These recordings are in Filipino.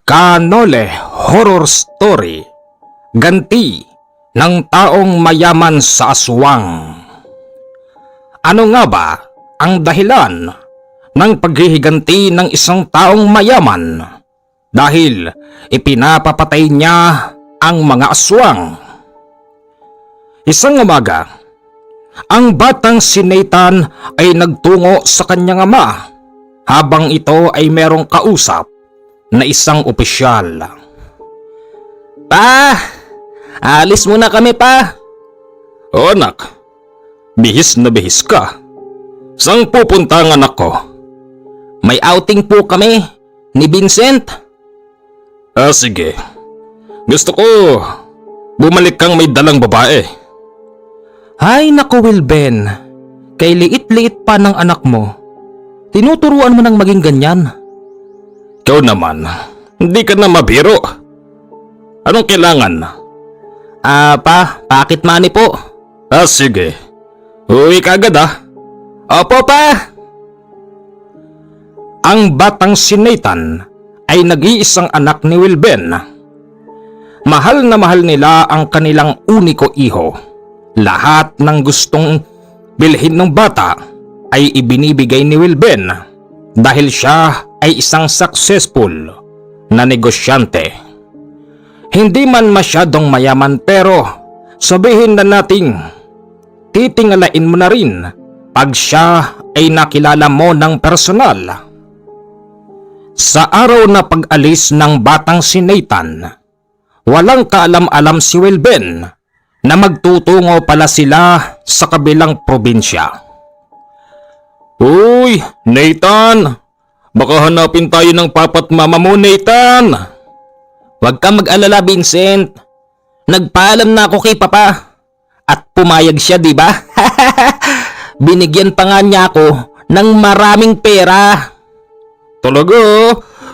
Kanole Horror Story. Ganti ng taong mayaman sa aswang. Ano nga ba ang dahilan ng paghihiganti ng isang taong mayaman dahil ipinapapatay niya ang mga aswang? Isang umaga, ang batang si Nathan ay nagtungo sa kanyang ama habang ito ay merong kausap na isang opisyal. Pa! Alis muna kami, pa! O anak, bihis na bihis ka. Saan pupunta ang anak ko? May outing po kami ni Vincent. Sige. Gusto ko bumalik kang may dalang babae. Ay naku, Wilben. Kay liit-liit pa ng anak mo. Tinuturuan mo nang maging ganyan. Ikaw naman, hindi ka na mabiro. Anong kailangan? Pa, pocket money po. Sige. Uwi ka agad Opo, pa. Ang batang si Nathan ay nag-iisang anak ni Wilben. Mahal na mahal nila ang kanilang uniko iho. Lahat ng gustong bilhin ng bata ay ibinibigay ni Wilben dahil siya ay isang successful na negosyante. Hindi man masyadong mayaman pero sabihin na nating titingalain mo na rin pag siya ay nakilala mo ng personal. Sa araw na pag-alis ng batang si Nathan, walang kaalam-alam si Wilben na magtutungo pala sila sa kabilang probinsya. Uy, Nathan! Baka hanapin tayo ng papa't mama mo, Nathan! Huwag kang mag-alala, Vincent. Nagpaalam na ako kay Papa. At pumayag siya, di ba? Binigyan pa nga niya ako ng maraming pera. Talaga?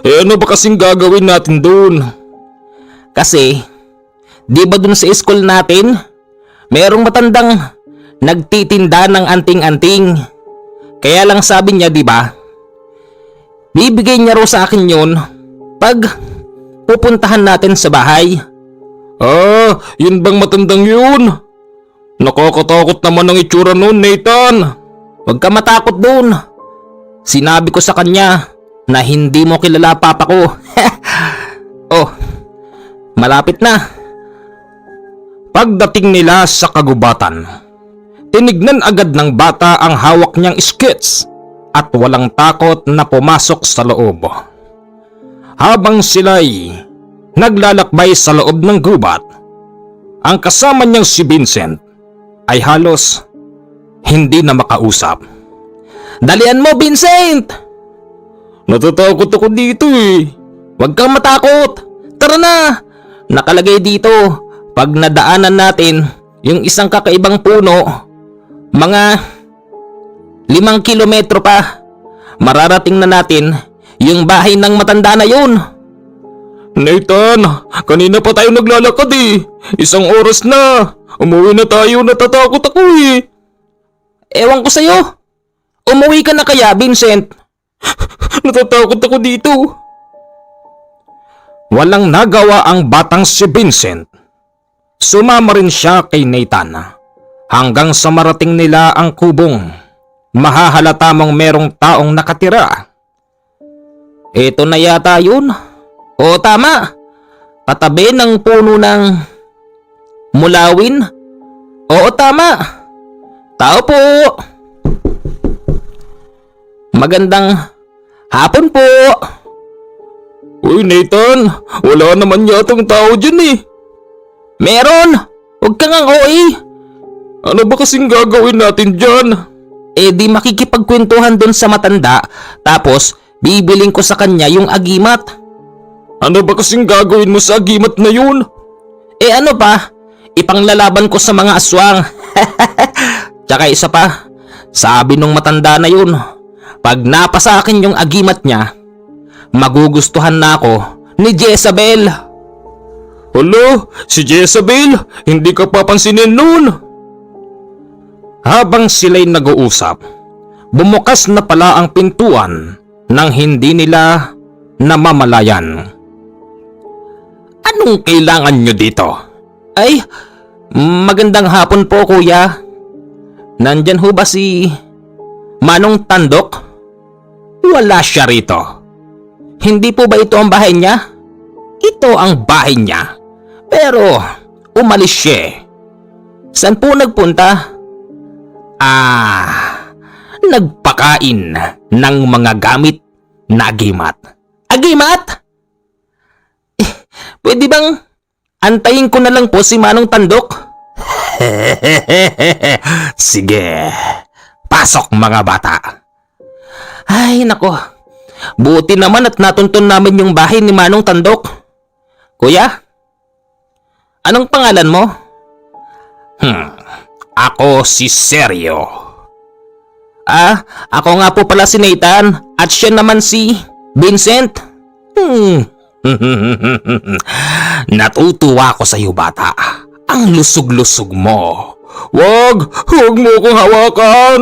Ano ba kasing gagawin natin doon? Kasi, di ba dun sa school natin, merong matandang nagtitinda ng anting-anting. Kaya lang sabi niya, di ba? Bibigay niya raw sa akin yun pag pupuntahan natin sa bahay. Yun bang matandang yun? Nakakatakot naman ang itsura nun, Nathan. Huwag ka matakot dun. Sinabi ko sa kanya na hindi mo kilala papa ko. Malapit na. Pagdating nila sa kagubatan, tinignan agad ng bata ang hawak niyang skits at walang takot na pumasok sa loob. Habang sila'y naglalakbay sa loob ng gubat, ang kasama niyang si Vincent ay halos hindi na makausap. Dalian mo, Vincent! Natatakot ako dito eh. Huwag kang matakot. Tara na! Nakalagay dito, pag nadaanan natin yung isang kakaibang puno, mga 5 kilometro pa, mararating na natin yung bahay ng matanda na yun. Nathan, kanina pa tayo naglalakad eh. 1 oras na. Umuwi na tayo, natatakot ako eh. Ewan ko sa'yo. Umuwi ka na kaya, Vincent? Natatakot ako dito. Walang nagawa ang batang si Vincent. Sumama rin siya kay Nathan hanggang sa marating nila ang kubong. Mahahalata mong merong taong nakatira. Ito na yata yun. O tama. Katabi ng puno ng mulawin. Oo, tama. Tao po. Magandang hapon po. Uy, Nathan, wala naman yatang tao dyan eh. Meron. Huwag kang ang OA. Ano ba kasing gagawin natin dyan? Di makikipagkwentuhan dun sa matanda, tapos bibiling ko sa kanya yung agimat. Ano ba kasing gagawin mo sa agimat na yun? Ano pa? Ipanglalaban ko sa mga aswang. Tsaka isa pa, sabi nung matanda na yun, pag napasa akin yung agimat niya, magugustuhan na ako ni Jezabel. Hala, si Jezabel, hindi ka papansinin nun. Habang sila'y nag-uusap, bumukas na pala ang pintuan nang hindi nila namamalayan. Anong kailangan nyo dito? Ay, magandang hapon po kuya. Nandyan ho ba si Manong Tandok? Wala siya rito. Hindi po ba ito ang bahay niya? Ito ang bahay niya. Pero umalis siya eh. Saan po nagpunta? Nagpakain ng mga gamit na agimat. Agimat? Pwede bang antayin ko na lang po si Manong Tandok? Sige, pasok mga bata. Ay nako, buti naman at natuntun namin yung bahay ni Manong Tandok. Kuya, anong pangalan mo? Ako si Sergio. Ako nga po pala si Nathan at siya naman si Vincent. Natutuwa ko sa iyo bata. Ang lusog-lusog mo. Huwag mo akong hawakan.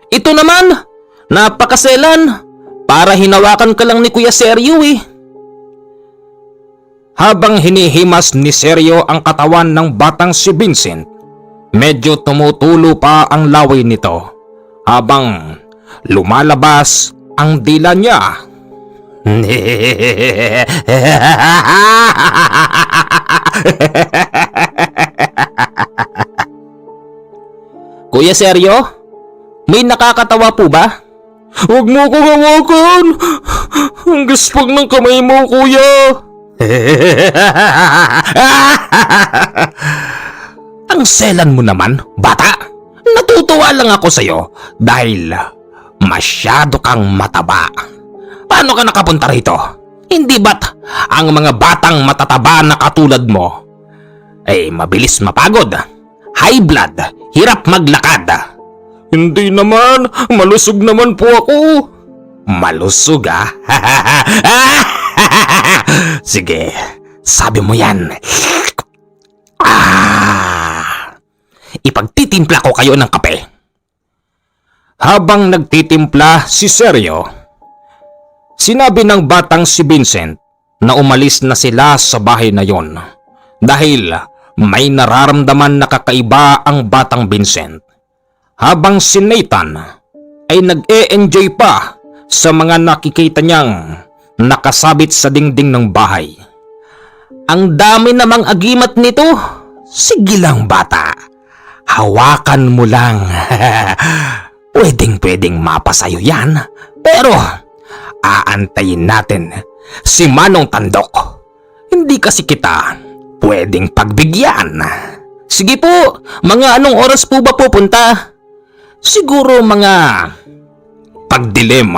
Ito naman, napakaselan. Para hinawakan ka lang ni Kuya Sergio eh. Habang hinihimas ni Sergio ang katawan ng batang si Vincent, medyo tumutulo pa ang laway nito habang lumalabas ang dila niya. Kuya Sergio, may nakakatawa po ba? Huwag mo akong hawakan! Ang gaspag ng kamay mo, kuya! Ang selan mo naman, bata! Natutuwa lang ako sa'yo dahil masyado kang mataba. Paano ka nakapunta rito? Hindi ba't ang mga batang matataba na katulad mo ay mabilis mapagod, high blood, hirap maglakad? Hindi naman, malusog naman po ako. Malusog ah? Sige, sabi mo yan. Ipagtitimpla ko kayo ng kape. Habang nagtitimpla si Sergio, sinabi ng batang si Vincent na umalis na sila sa bahay na yon dahil may nararamdaman na kakaiba ang batang Vincent. Habang si Nathan ay nag-e-enjoy pa sa mga nakikita niyang nakasabit sa dingding ng bahay. Ang dami namang agimat nito. Sige lang bata, hawakan mo lang. Pwedeng mapasayo yan, pero aantayin natin si Manong Tandok. Hindi kasi kita pwedeng pagbigyan. Sige po, mga anong oras po ba pupunta? Siguro mga pagdilim,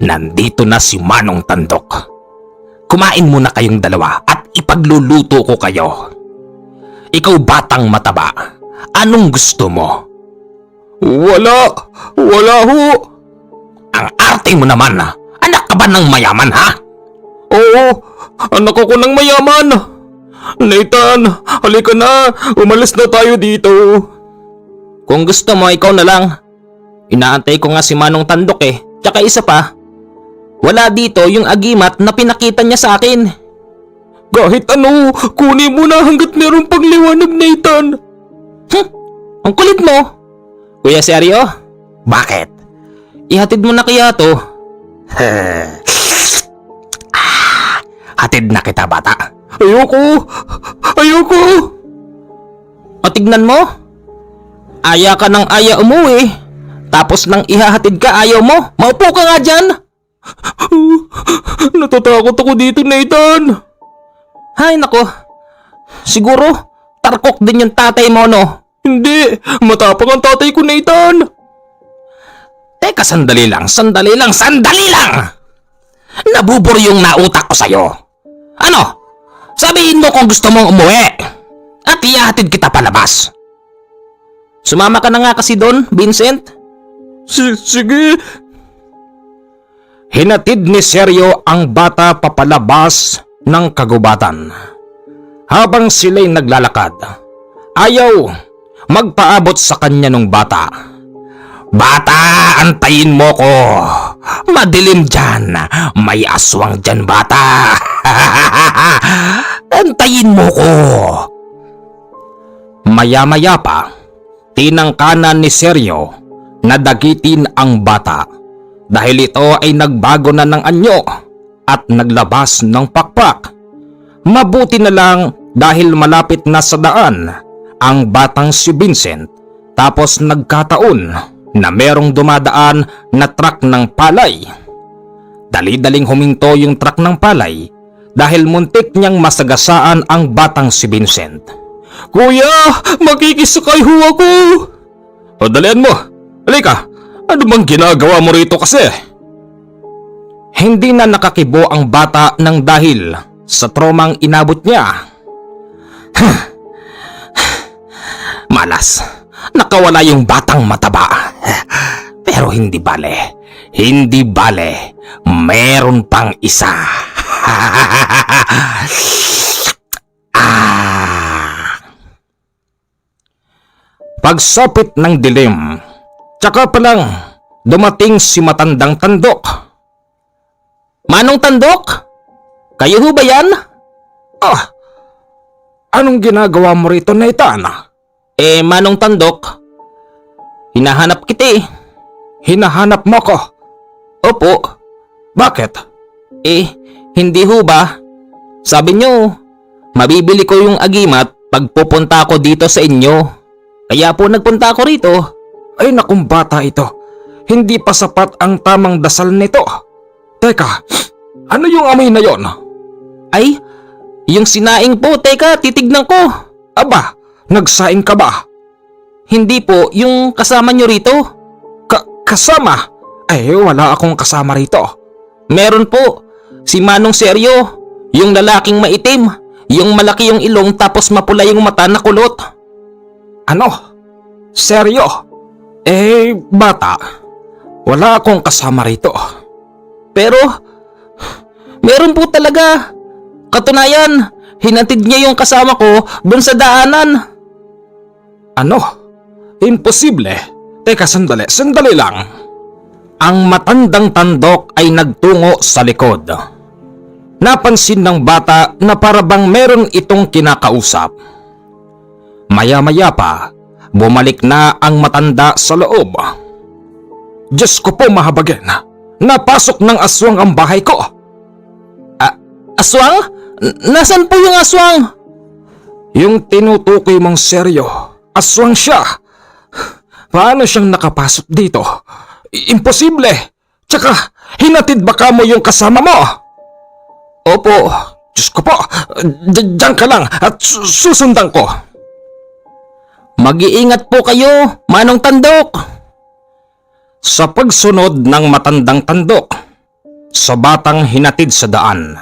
nandito na si Manong Tandok. Kumain muna kayong dalawa at ipagluluto ko kayo. Ikaw batang mataba, anong gusto mo? Wala ho. Ang arte mo naman, anak ka ba ng mayaman ha? Oo, anak ako ng mayaman. Nathan, halika na, umalis na tayo dito. Kung gusto mo, ikaw na lang. Inaantay ko nga si Manong Tandok eh. Tsaka isa pa, wala dito yung agimat na pinakita niya sa akin. Kahit ano, kunin mo na hanggat meron pang liwanag, Nathan. Ang kulit mo. Kuya Sergio? Bakit? Ihatid mo na kaya to. Hatid na kita bata. Ayoko. O tignan mo. Aya ka ng aya umuwi. Tapos nang ihahatid ka ayaw mo. Maupo ka nga dyan. Natatakot ako dito, Nathan. Hay nako. Siguro tarkok din yung tatay mo no. Hindi, matapang ang tatay ko, Nathan. Teka, sandali lang. Nabubur yung nautak ko sa'yo. Ano? Sabihin mo kung gusto mong umuwi. At ihahatid kita palabas. Sumama ka na nga kasi doon, Vincent. Sige. Hinatid ni Sergio ang bata papalabas ng kagubatan. Habang sila'y naglalakad, ayaw magpaabot sa kanya nung bata. Bata, antayin mo ko. Madilim dyan. May aswang dyan, bata. Antayin mo ko! Maya-maya pa, tinangkanan ni Seryo na dagitin ang bata dahil ito ay nagbago na ng anyo at naglabas ng pakpak. Mabuti na lang dahil malapit na sa daan ang batang si Vincent, tapos nagkataon na merong dumadaan na truck ng palay. Dali-daling huminto yung truck ng palay dahil muntik niyang masagasaan ang batang si Vincent. "Kuya, makikisakay ho ako!" "O dalian mo, halika, ano bang ginagawa mo rito kasi?" Hindi na nakakibo ang bata ng dahil sa tromang inabot niya. Malas, nakawala yung batang mataba. Pero hindi bale, meron pang isa. Pagsapit ng dilim, tsaka palang dumating si matandang tandok. Manong Tandok? Kayo ho ba yan? "Ah, anong ginagawa mo rito, Nathan?" Manong Tandok, hinahanap kita eh. "Hinahanap mo ko? Opo. Bakit?" Hindi ho ba? Sabi nyo, mabibili ko yung agimat pag pupunta ako dito sa inyo. Kaya po nagpunta ako rito. Ay nakong bata ito, hindi pa sapat ang tamang dasal nito. Teka, ano yung amoy na yon? Ay, yung sinaing po. Teka, titignan ko. Aba, nagsaing ka ba? Hindi po, yung kasama nyo rito. Kasama? Ay, wala akong kasama rito. Meron po. Si Manong Seryo. Yung lalaking maitim. Yung malaki yung ilong tapos mapula yung mata na kulot. Ano? Seryo? Bata, wala akong kasama rito. Pero, meron po talaga. Katunayan, hinatid niya yung kasama ko dun sa daanan. Ano? Imposible. Teka, sandali lang. Ang matandang tandok ay nagtungo sa likod. Napansin ng bata na parabang meron itong kinakausap. Maya-maya pa, bumalik na ang matanda sa loob. "Diyos ko po, mahabagin. Napasok ng aswang ang bahay ko." Aswang? Nasaan po yung aswang? "Yung tinutukoy mong Seryo, aswang siya. Paano siyang nakapasok dito? Imposible. Tsaka, hinatid ba ka mo yung kasama mo?" Opo. "Diyos ko po, diyan ka lang at susundan ko." Mag-iingat po kayo, Manong Tandok. Sa pagsunod ng matandang tandok sa batang hinatid sa daan,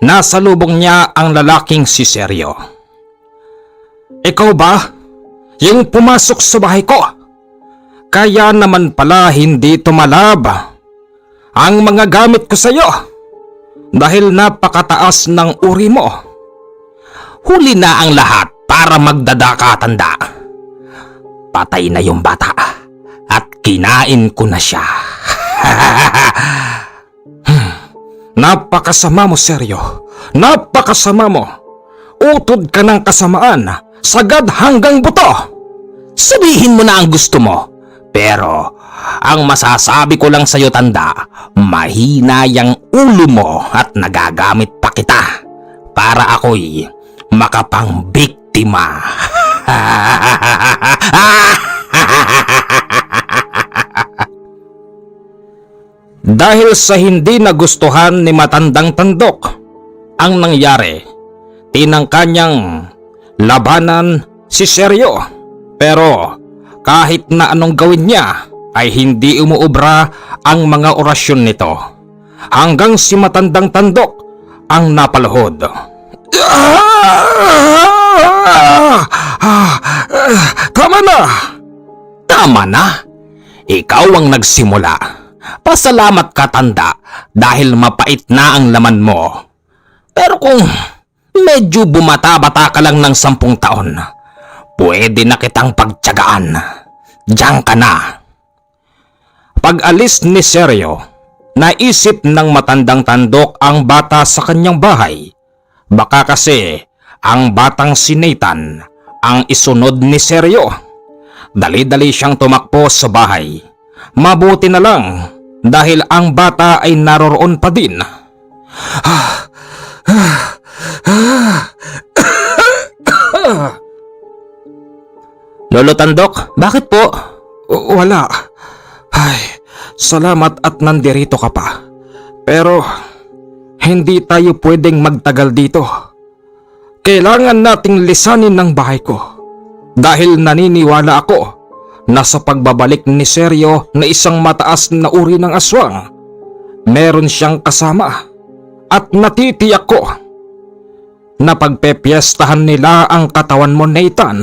nasa lubong niya ang lalaking si Seryo. "Ikaw ba? Yung pumasok sa bahay ko? Kaya naman pala hindi tumalab ang mga gamit ko sa iyo dahil napakataas ng uri mo." Huli na ang lahat para magdadaka, tanda. Patay na yung bata at kinain ko na siya. Napakasama mo, Seryo. Napakasama mo. Utod ka ng kasamaan, sagad hanggang buto. Sabihin mo na ang gusto mo. Pero ang masasabi ko lang sa'yo, tanda, mahina yung ulo mo at nagagamit pa kita para ako'y makapangbiktima. Dahil sa hindi nagustuhan ni matandang tandok ang nangyari, tinangka niyang labanan si Seryo. Pero kahit na anong gawin niya ay hindi umuubra ang mga orasyon nito hanggang si matandang tandok ang napalahod. Tama na! Tama na. Ikaw ang nagsimula. Pasalamat ka, tanda, dahil mapait na ang laman mo. Pero kung medyo bumata-bata ka lang ng 10 taon, pwede na kitang pagtiyagaan. Diyan ka na. Pag alis ni Seryo, Naisip ng matandang tandok ang bata sa kanyang bahay. Baka kasi ang batang si Nathan ang isunod ni Seryo. Dali-dali siyang tumakbo sa bahay. Mabuti na lang dahil ang bata ay naroroon pa din. Lolo Tandok, bakit po? Wala. Ay, salamat at nandirito ka pa. Pero hindi tayo pwedeng magtagal dito. Kailangan nating lisanin ng bahay ko. Dahil naniniwala ako na sa pagbabalik ni Seryo na isang mataas na uri ng aswang, meron siyang kasama. At natitiyak ko na pagpepiestahan nila ang katawan mo, Nathan.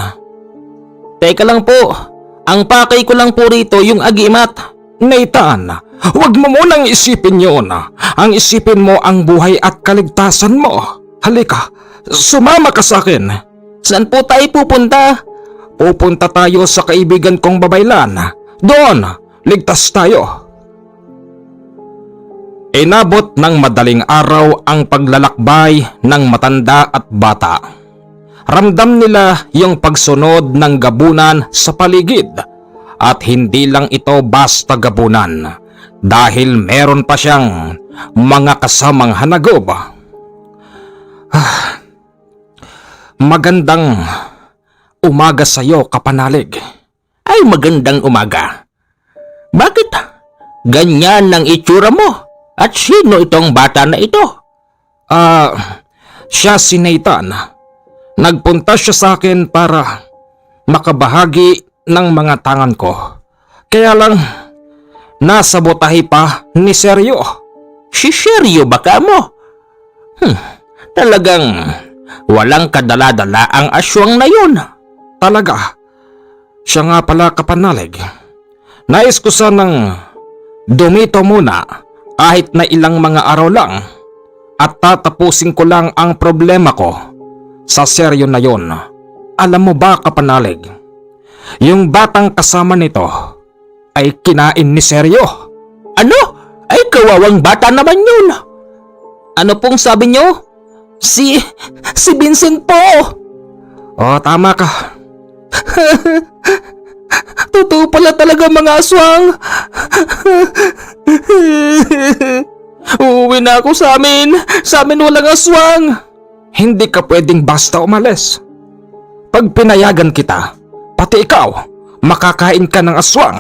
Teka lang po, ang pakay ko lang po rito yung agimat. Nathan, huwag mo munang isipin yun. Ang isipin mo ang buhay at kaligtasan mo. Halika, sumama ka sa akin. Saan po tayo pupunta? Pupunta tayo sa kaibigan kong babaylan. Doon, ligtas tayo. Inabot ng madaling araw ang paglalakbay ng matanda at bata. Ramdam nila yung pagsunod ng gabunan sa paligid. At hindi lang ito basta gabunan, dahil meron pa siyang mga kasamang hanagob. Magandang umaga sa iyo, kapanalig. Ay, magandang umaga. Bakit ganyan ang itsura mo? At sino itong bata na ito? Siya si Nathan. Nagpunta siya sa akin para makabahagi ng mga tangan ko. Kaya lang, nasa botahe pa ni Seryo. Si Seryo ba ka mo? Talagang walang kadala-dala ang aswang na yun. Talaga. Siya nga pala, kapanalig. Nais ko sanang dumito muna kahit na ilang mga araw lang at tatapusin ko lang ang problema ko sa Seryo na yon. Alam mo ba, kapanalig, yung batang kasama nito ay kinain ni Seryo. Ano? Ay, kawawang bata naman yun. Ano pong sabi nyo? Si Vincent po. Oh, tama ka. Totoo pala talaga, mga aswang. Uuwi na ako sa amin. Sa amin walang aswang. Hindi ka pwedeng basta umalis. Pag pinayagan kita, pati ikaw, makakain ka ng aswang.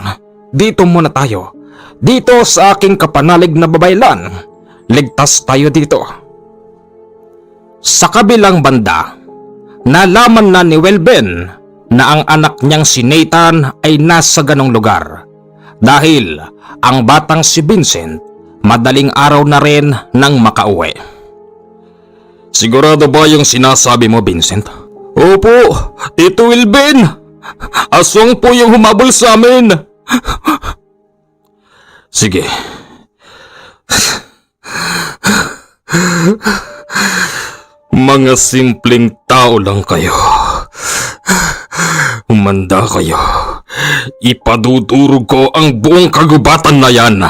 Dito muna tayo. Dito sa aking kapanalig na babaylan. Ligtas tayo dito. Sa kabilang banda, nalaman na ni Welben na ang anak niyang si Nathan ay nasa ganong lugar. Dahil ang batang si Vincent, madaling araw na rin nang makauwi. Sigurado ba yung sinasabi mo, Vincent? Opo, Tito Wilben. Aswang po yung humabol sa amin. Sige. Mga simpleng tao lang kayo. Humanda kayo. Ipadudurog ko ang buong kagubatan na yan.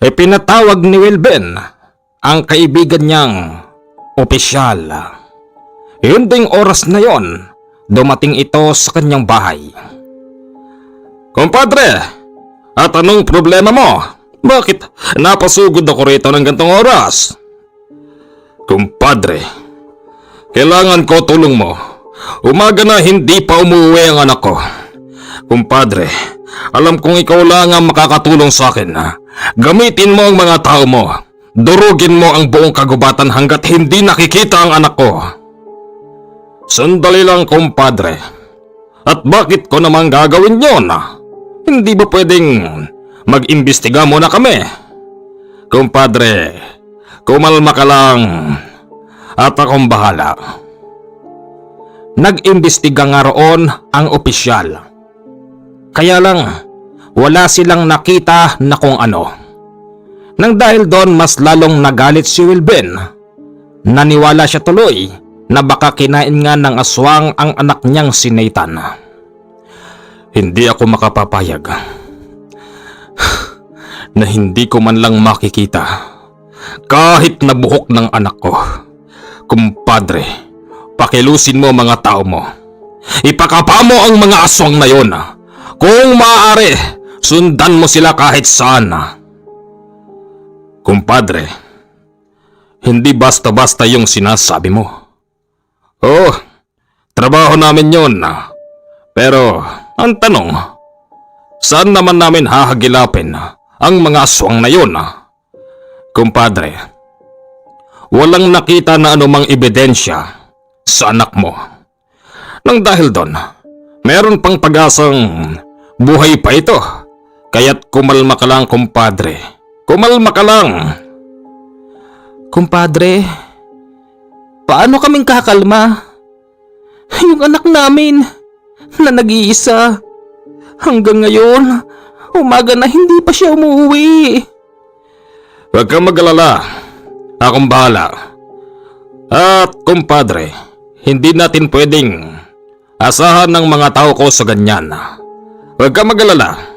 Pinatawag ni Wilben ang kaibigan niyang opisyal. Yun ding oras na yon, dumating ito sa kanyang bahay. Kompadre, at anong problema mo? Bakit napasugod ako rito ng gantong oras? Kompadre, kailangan ko tulong mo. Umaga na hindi pa umuwi ang anak ko. Kompadre, alam kong ikaw lang ang makakatulong sa akin. Gamitin mo ang mga tao mo. Durugin mo ang buong kagubatan hanggat hindi nakikita ang anak ko. Sandali lang, kompadre. At bakit ko naman gagawin yon? Hindi ba pwedeng mag-imbestiga muna kami? Kompadre, kumalma ka lang at akong bahala. Nag-imbestiga nga roon ang opisyal. Kaya lang, wala silang nakita na kung ano. Nang dahil doon mas lalong nagalit si Wilben. Naniwala siya tuloy na baka kinain nga ng aswang ang anak niyang si Nathan. Hindi ako makapapayag. na hindi ko man lang makikita kahit na buhok ng anak ko. Kumpadre, pakilusin mo mga tao mo. Ipakapa mo ang mga aswang na yon. Kung maaari, sundan mo sila kahit saan. Kumpadre, hindi basta-basta yung sinasabi mo. Oh, trabaho namin yon. Pero, ang tanong, saan naman namin hahagilapin ang mga aswang na yon? Kumpadre, walang nakita na anumang ebidensya sa anak mo. Nang dahil doon, meron pang pag-asang buhay pa ito. Kaya't kumalma ka lang, kumpadre. Kumalma ka lang. Kumpadre, paano kaming kakalma? Yung anak namin na nag-iisa. Hanggang ngayon, umaga na hindi pa siya umuwi. Huwag kang mag-alala. Akong bahala. At kumpadre, hindi natin pwedeng asahan ng mga tao ko sa ganyan. Huwag kang mag-alala.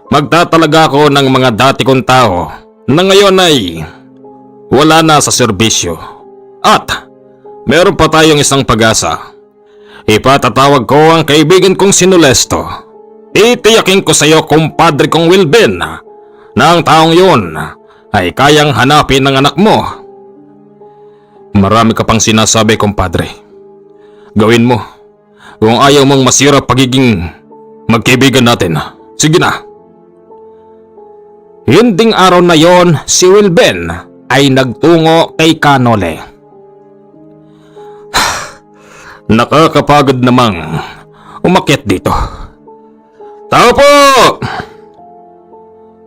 Magtatalaga ako ng mga dati kong tao na ngayon ay wala na sa serbisyo. At meron pa tayong isang pag-asa. Ipatatawag ko ang kaibigan kong si Nolesto. Itiyakin ko sa iyo, kumpadre kong Wilben, na ang taong yun ay kayang hanapin ng anak mo. Marami ka pang sinasabi, kumpadre. Gawin mo. Kung ayaw mong masira pagiging magkaibigan natin, sige na. Yun ding araw na yon, si Wilben ay nagtungo kay Kanole. Nakakapagod namang umakyat dito. Tao po!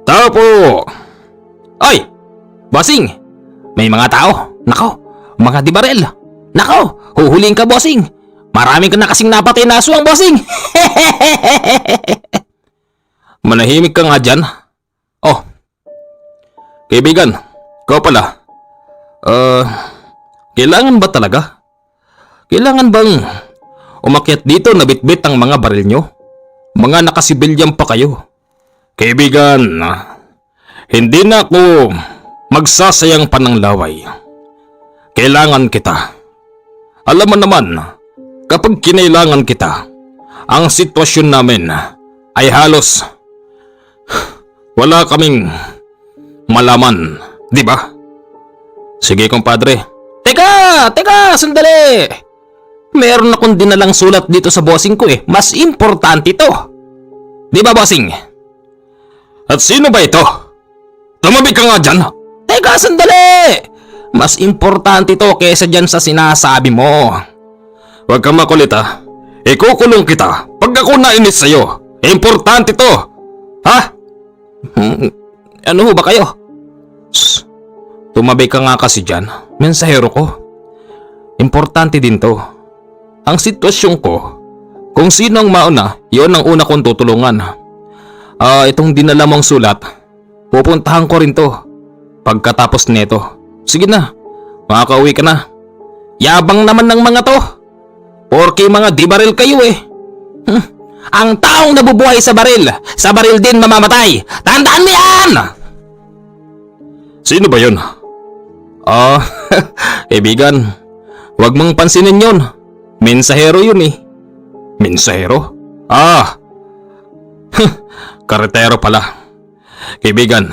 Tao po! Oy! Bossing! May mga tao! Nako! Mga dibarel! Nako! Huhuling ka, bossing! Marami ka na kasing napatay na aswang, bossing! Manahimik ka nga dyan. Oh, kaibigan, ikaw pala. Kailangan ba talaga? Kailangan bang umakyat dito na bitbit ang mga baril nyo? Mga nakasibilyang pa kayo. Kaibigan, hindi na ako magsasayang pa ng laway. Kailangan kita. Alam mo naman, kapag kinailangan kita, ang sitwasyon namin ay halos wala kaming malaman, di ba? Sige, kumpadre. Teka! Sandali! Meron akong dinalang sulat dito sa bossing ko eh. Mas importante to. Di ba, bossing? At sino ba ito? Tumabi ka nga dyan. Teka, sandali! Mas importante to kesa dyan sa sinasabi mo. Huwag kang makulit ha. Ikukulong kita pag ako nainis sa'yo. Importante to. Ha? Ano ho ba kayo? Shh. Tumabi ka nga kasi dyan. Mensahero ko. Importante din to. Ang sitwasyon ko, kung sino ang mauna, yon ang una kong tutulungan. Itong dinala mong sulat, pupuntahan ko rin to. Pagkatapos nito, sige na, makakauwi ka na. Yabang naman ng mga to. Porke mga dibaril kayo eh. Ang taong nabubuhay sa baril din mamamatay. Tandaan mo yan! Sino ba yun? Kaibigan, wag mong pansinin yun. Mensahero yun eh. Mensahero? Karetero pala. Kaibigan,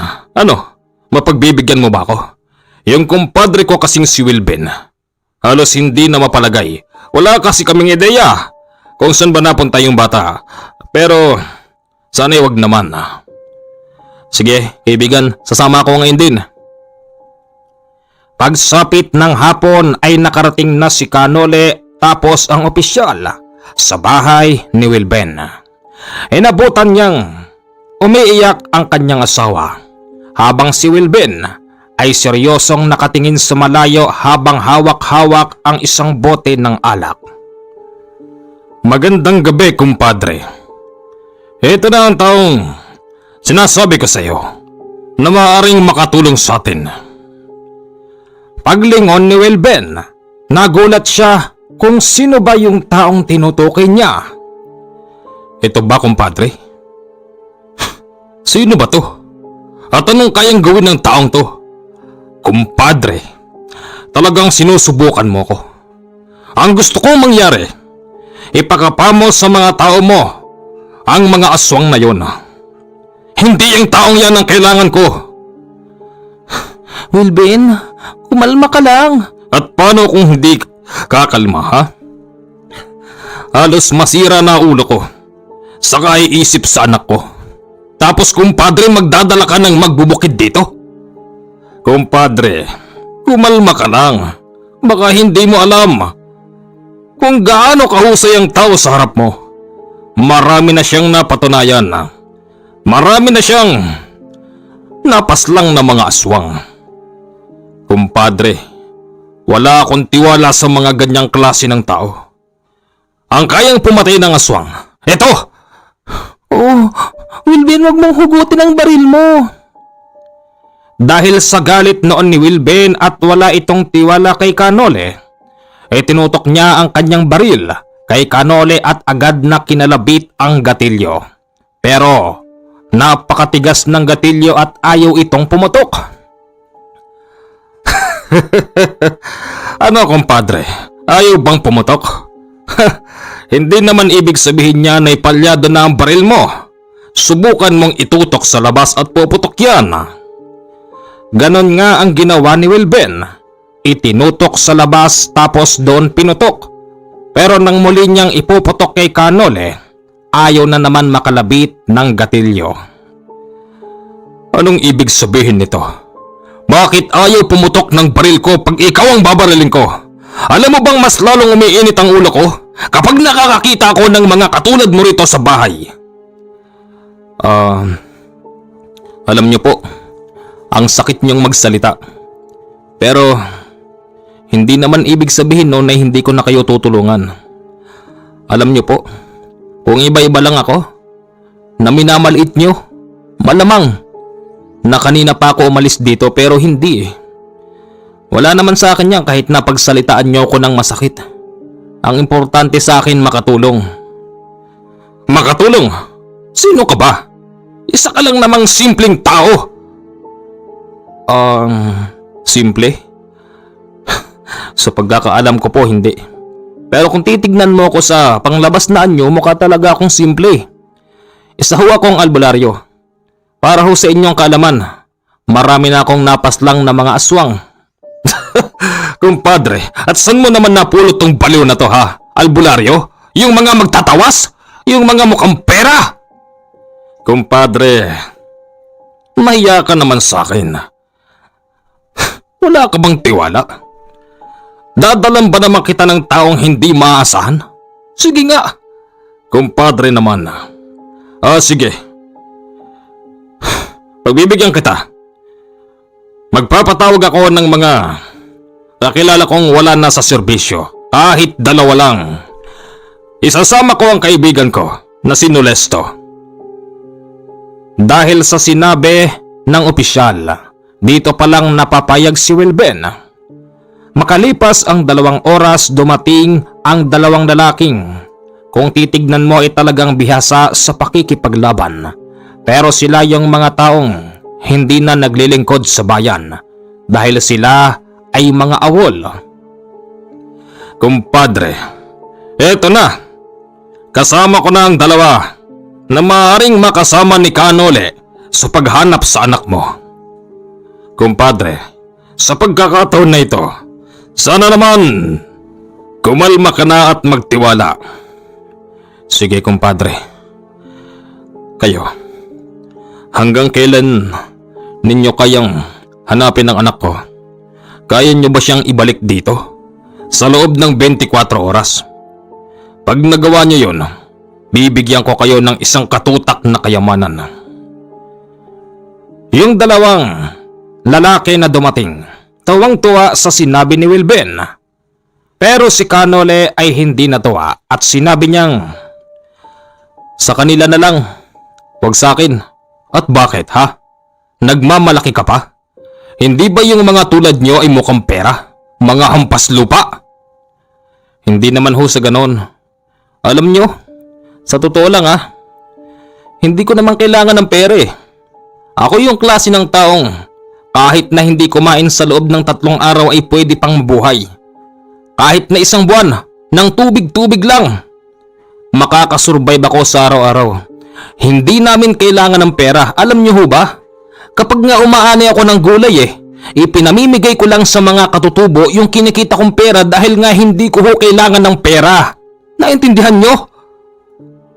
mapagbibigyan mo ba ako? Yung kumpadre ko kasing si Wilben, halos hindi na mapalagay. Wala kasi kaming ideya kung saan ba napunta yung bata. Pero sana'y wag naman. Sige, kaibigan, sasama ako ngayon din. Pagsapit ng hapon ay nakarating na si Kanole tapos ang opisyal sa bahay ni Wilben. Inabutan niyang umiiyak ang kanyang asawa habang si Wilben ay seryosong nakatingin sa malayo habang hawak-hawak ang isang bote ng alak. Magandang gabi, kumpadre. Ito na ang taong sinasabi ko sa iyo na maaaring makatulong sa atin. Paglingon ni Wilben, nagulat siya kung sino ba yung taong tinutukoy niya. Ito ba, kumpadre? Sino ba to? At anong kayang gawin ng taong to? Kumpadre, talagang sinusubukan mo ko. Ang gusto kong mangyari, ipakapa mo sa mga tao mo ang mga aswang na yon. Hindi ang taong yan ang kailangan ko. Wilben, kumalma ka lang. At paano kung hindi kakalma, ha? Halos masira na ulo ko. Saka iisip sa anak ko. Tapos kumpadre, magdadala ka ng magbubukid dito? Kumpadre, kumalma ka lang. Baka hindi mo alam kung gaano kahusay ang tao sa harap mo. Marami na siyang napatunayan. Marami na siyang napaslang na mga aswang. Kumpadre, wala akong tiwala sa mga ganyang klase ng tao. Ang kayang pumatay ng aswang, eto! Oh, Wilben, wag mong hugutin ang baril mo. Dahil sa galit noon ni Wilben at wala itong tiwala kay Kanole, tinutok niya ang kanyang baril kay Kanole at agad na kinalabit ang gatilyo. Pero napakatigas ng gatilyo at ayaw itong pumutok. Ano kumpadre, ayaw bang pumutok? Hindi naman ibig sabihin niya na ipalyado na ang baril mo. Subukan mong itutok sa labas at puputok yan. Ganon nga ang ginawa ni Wilben. Itinutok sa labas tapos doon pinutok. Pero nang muli niyang ipuputok kay Kanole, ayaw na naman makalabit ng gatilyo. Anong ibig sabihin nito? Bakit ayaw pumutok ng baril ko pag ikaw ang babarilin ko? Alam mo bang mas lalong umiinit ang ulo ko kapag nakakakita ako ng mga katulad mo rito sa bahay? Alam niyo po, ang sakit niyong magsalita. Pero hindi naman ibig sabihin no na hindi ko na kayo tutulungan. Alam niyo po, kung iba-iba lang ako, na minamaliit niyo, malamang na kanina pa ako umalis dito pero hindi eh. Wala naman sa akin yan kahit napagsalitaan niyo ako ng masakit. Ang importante sa akin makatulong. Makatulong? Sino ka ba? Isa ka lang namang simpleng tao. Simple? Sa pagkakaalam ko po hindi. Pero kung titignan mo ako sa panglabas na anyo, mukha talaga akong simple. Isa ho akong albularyo. Para ho sa inyong kaalaman, marami na akong napaslang na mga aswang. Kumpadre, at saan mo naman napulot tong baliw na to ha? Albularyo? Yung mga magtatawas? Yung mga mukhang pera? Kumpadre, mahiya ka naman sa akin. Wala ka bang tiwala? Dadalan ba naman kita ng taong hindi maaasahan? Sige nga. Kumpadre naman. Sige. Pagbibigyan kita. Magpapatawag ako ng mga kakilala kong wala na sa serbisyo. Kahit dalawa lang. Isasama ko ang kaibigan ko na si Nolesto. Dahil sa sinabi ng opisyal, dito pa lang napapayag si Wilben. Makalipas ang 2 oras, dumating ang 2 lalaking. Kung titignan mo ay talagang bihasa sa pakikipaglaban. Pero sila yung mga taong hindi na naglilingkod sa bayan dahil sila ay mga awol. Kumpadre, eto na. Kasama ko na ang 2 na maaaring makasama ni Kanole sa paghanap sa anak mo. Kumpadre, sa pagkakataon na ito, sana naman kumalma ka na at magtiwala. Sige kumpadre. Kayo, hanggang kailan ninyo kayang hanapin ang anak ko? Kaya nyo ba siyang ibalik dito? Sa loob ng 24 oras. Pag nagawa nyo yun, bibigyan ko kayo ng isang katutak na kayamanan. Yung 2 lalaki na dumating, tawang-tuwa sa sinabi ni Wilben. Pero si Kanole ay hindi natuwa at sinabi niyang, sa kanila na lang, huwag sa akin. At bakit ha? Nagmamalaki ka pa? Hindi ba yung mga tulad nyo ay mukhang pera? Mga hampas lupa? Hindi naman ho sa ganon. Alam nyo, sa totoo lang ha, hindi ko naman kailangan ng pera eh. Ako yung klase ng taong kahit na hindi kumain sa loob ng 3 araw ay pwede pang mabuhay. Kahit na 1 buwan ng tubig-tubig lang, makakasurvive ako sa araw-araw. Hindi namin kailangan ng pera. Alam niyo ho ba? Kapag nga umaani ako ng gulay ipinamimigay ko lang sa mga katutubo yung kinikita kong pera dahil nga hindi ko ho kailangan ng pera. Naintindihan nyo?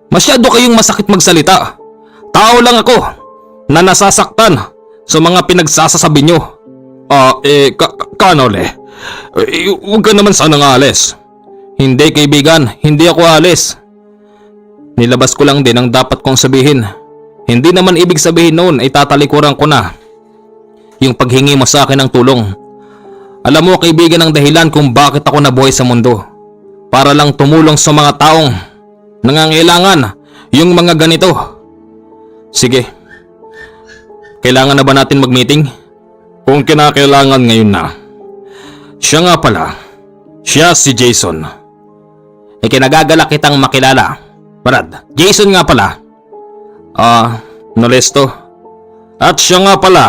Masyado kayong masakit magsalita. Tao lang ako na nasasaktan sa mga pinagsasasabi nyo. Kanole, huwag ka naman sanang aalis. Hindi kaibigan, hindi ako aalis. Nilabas ko lang din ang dapat kong sabihin. Hindi naman ibig sabihin noon ay tatalikuran ko na yung paghingi mo sa akin ng tulong. Alam mo kaibigan ang dahilan kung bakit ako nabuhay sa mundo. Para lang tumulong sa mga taong nangangailangan yung mga ganito. Sige, kailangan na ba natin mag-meeting? Kung kinakailangan ngayon na. Siya nga pala, siya si Jason. Kinagagala kitang makilala. Brad, Jason nga pala. Nolesto. At siya nga pala,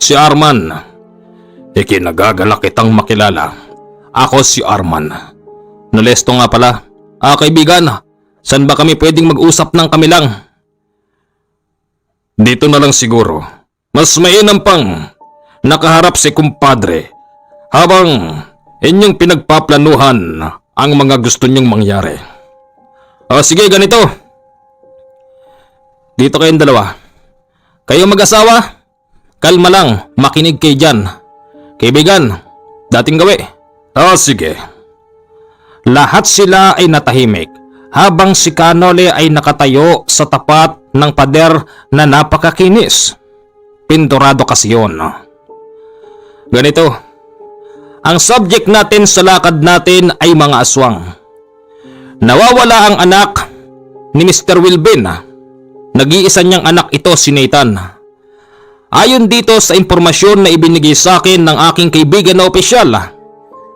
si Arman. Kinagagala kitang makilala. Ako si Arman. Nolesto nga pala. Kaibigan, saan ba kami pwedeng mag-usap ng kami lang? Dito na lang siguro. Mas mainam pang nakaharap si kumpadre habang inyong pinagpaplanuhan ang mga gusto nyong mangyari. Sige, ganito. Dito kayong dalawa. Kayo mag-asawa, kalma lang, makinig kayo dyan. Kaibigan, dating gawi. Sige. Lahat sila ay natahimik habang si Kanole ay nakatayo sa tapat ng pader na napakakinis. Pinturado kasi yun. Ganito, ang subject natin sa lakad natin ay mga aswang. Nawawala ang anak ni Mr. Wilben. Nag-iisa niyang anak ito si Nathan. Ayon dito sa impormasyon na ibinigay sa akin ng aking kaibigan na opisyal,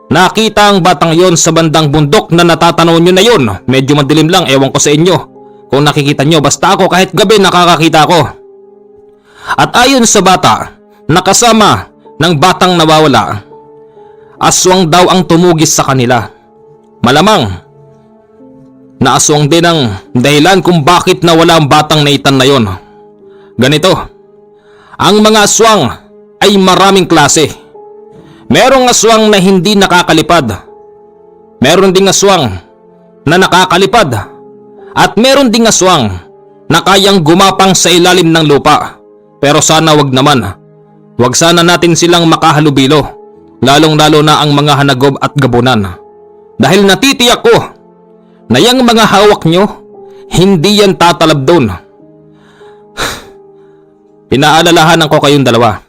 nakita ang batang yon sa bandang bundok na natatanaw nyo na yon. Medyo madilim lang, ewan ko sa inyo kung nakikita nyo, basta ako kahit gabi nakakakita ko. At ayon sa bata, nakasama ng batang nawawala, aswang daw ang tumugis sa kanila. Malamang na aswang din ang dahilan kung bakit nawala ang batang Nathan na yon. Ganito, ang mga aswang ay maraming klase. Merong aswang na hindi nakakalipad. Meron ding aswang na nakakalipad. At meron ding aswang na kayang gumapang sa ilalim ng lupa. Pero sana wag naman. Wag sana natin silang makahalubilo. Lalong-lalo na ang mga hanagob at gabunan. Dahil natitiyak ko na yung mga hawak nyo, hindi yan tatalab doon. Pinaalalahanan ko kayong dalawa.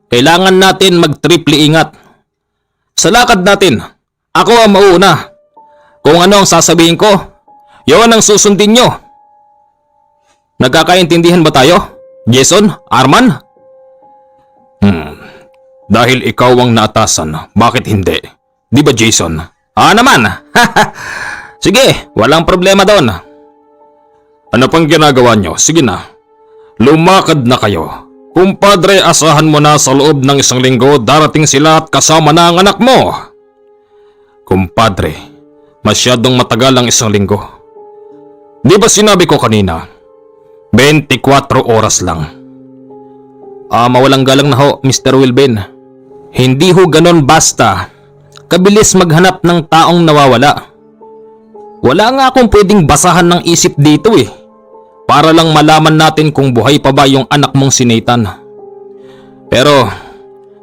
Kailangan natin mag-triple ingat. Sa lakad natin, ako ang mauuna. Kung ano ang sasabihin ko, yun ang susundin nyo. Nagkakaintindihan ba tayo? Jason? Arman? Dahil ikaw ang naatasan, bakit hindi? Di ba Jason? Naman! Sige, walang problema doon. Ano pang ginagawa nyo? Sige na. Lumakad na kayo. Kumpadre, asahan mo na sa loob ng 1 linggo darating sila at kasama na ang anak mo. Kumpadre, masyadong matagal ang 1 linggo. Di ba sinabi ko kanina? 24 oras lang. Mawalang galang na ho, Mr. Wilben. Hindi ho ganon basta kabilis maghanap ng taong nawawala. Wala nga akong pwedeng basahan ng isip dito para lang malaman natin kung buhay pa ba yung anak mong si Nathan. Pero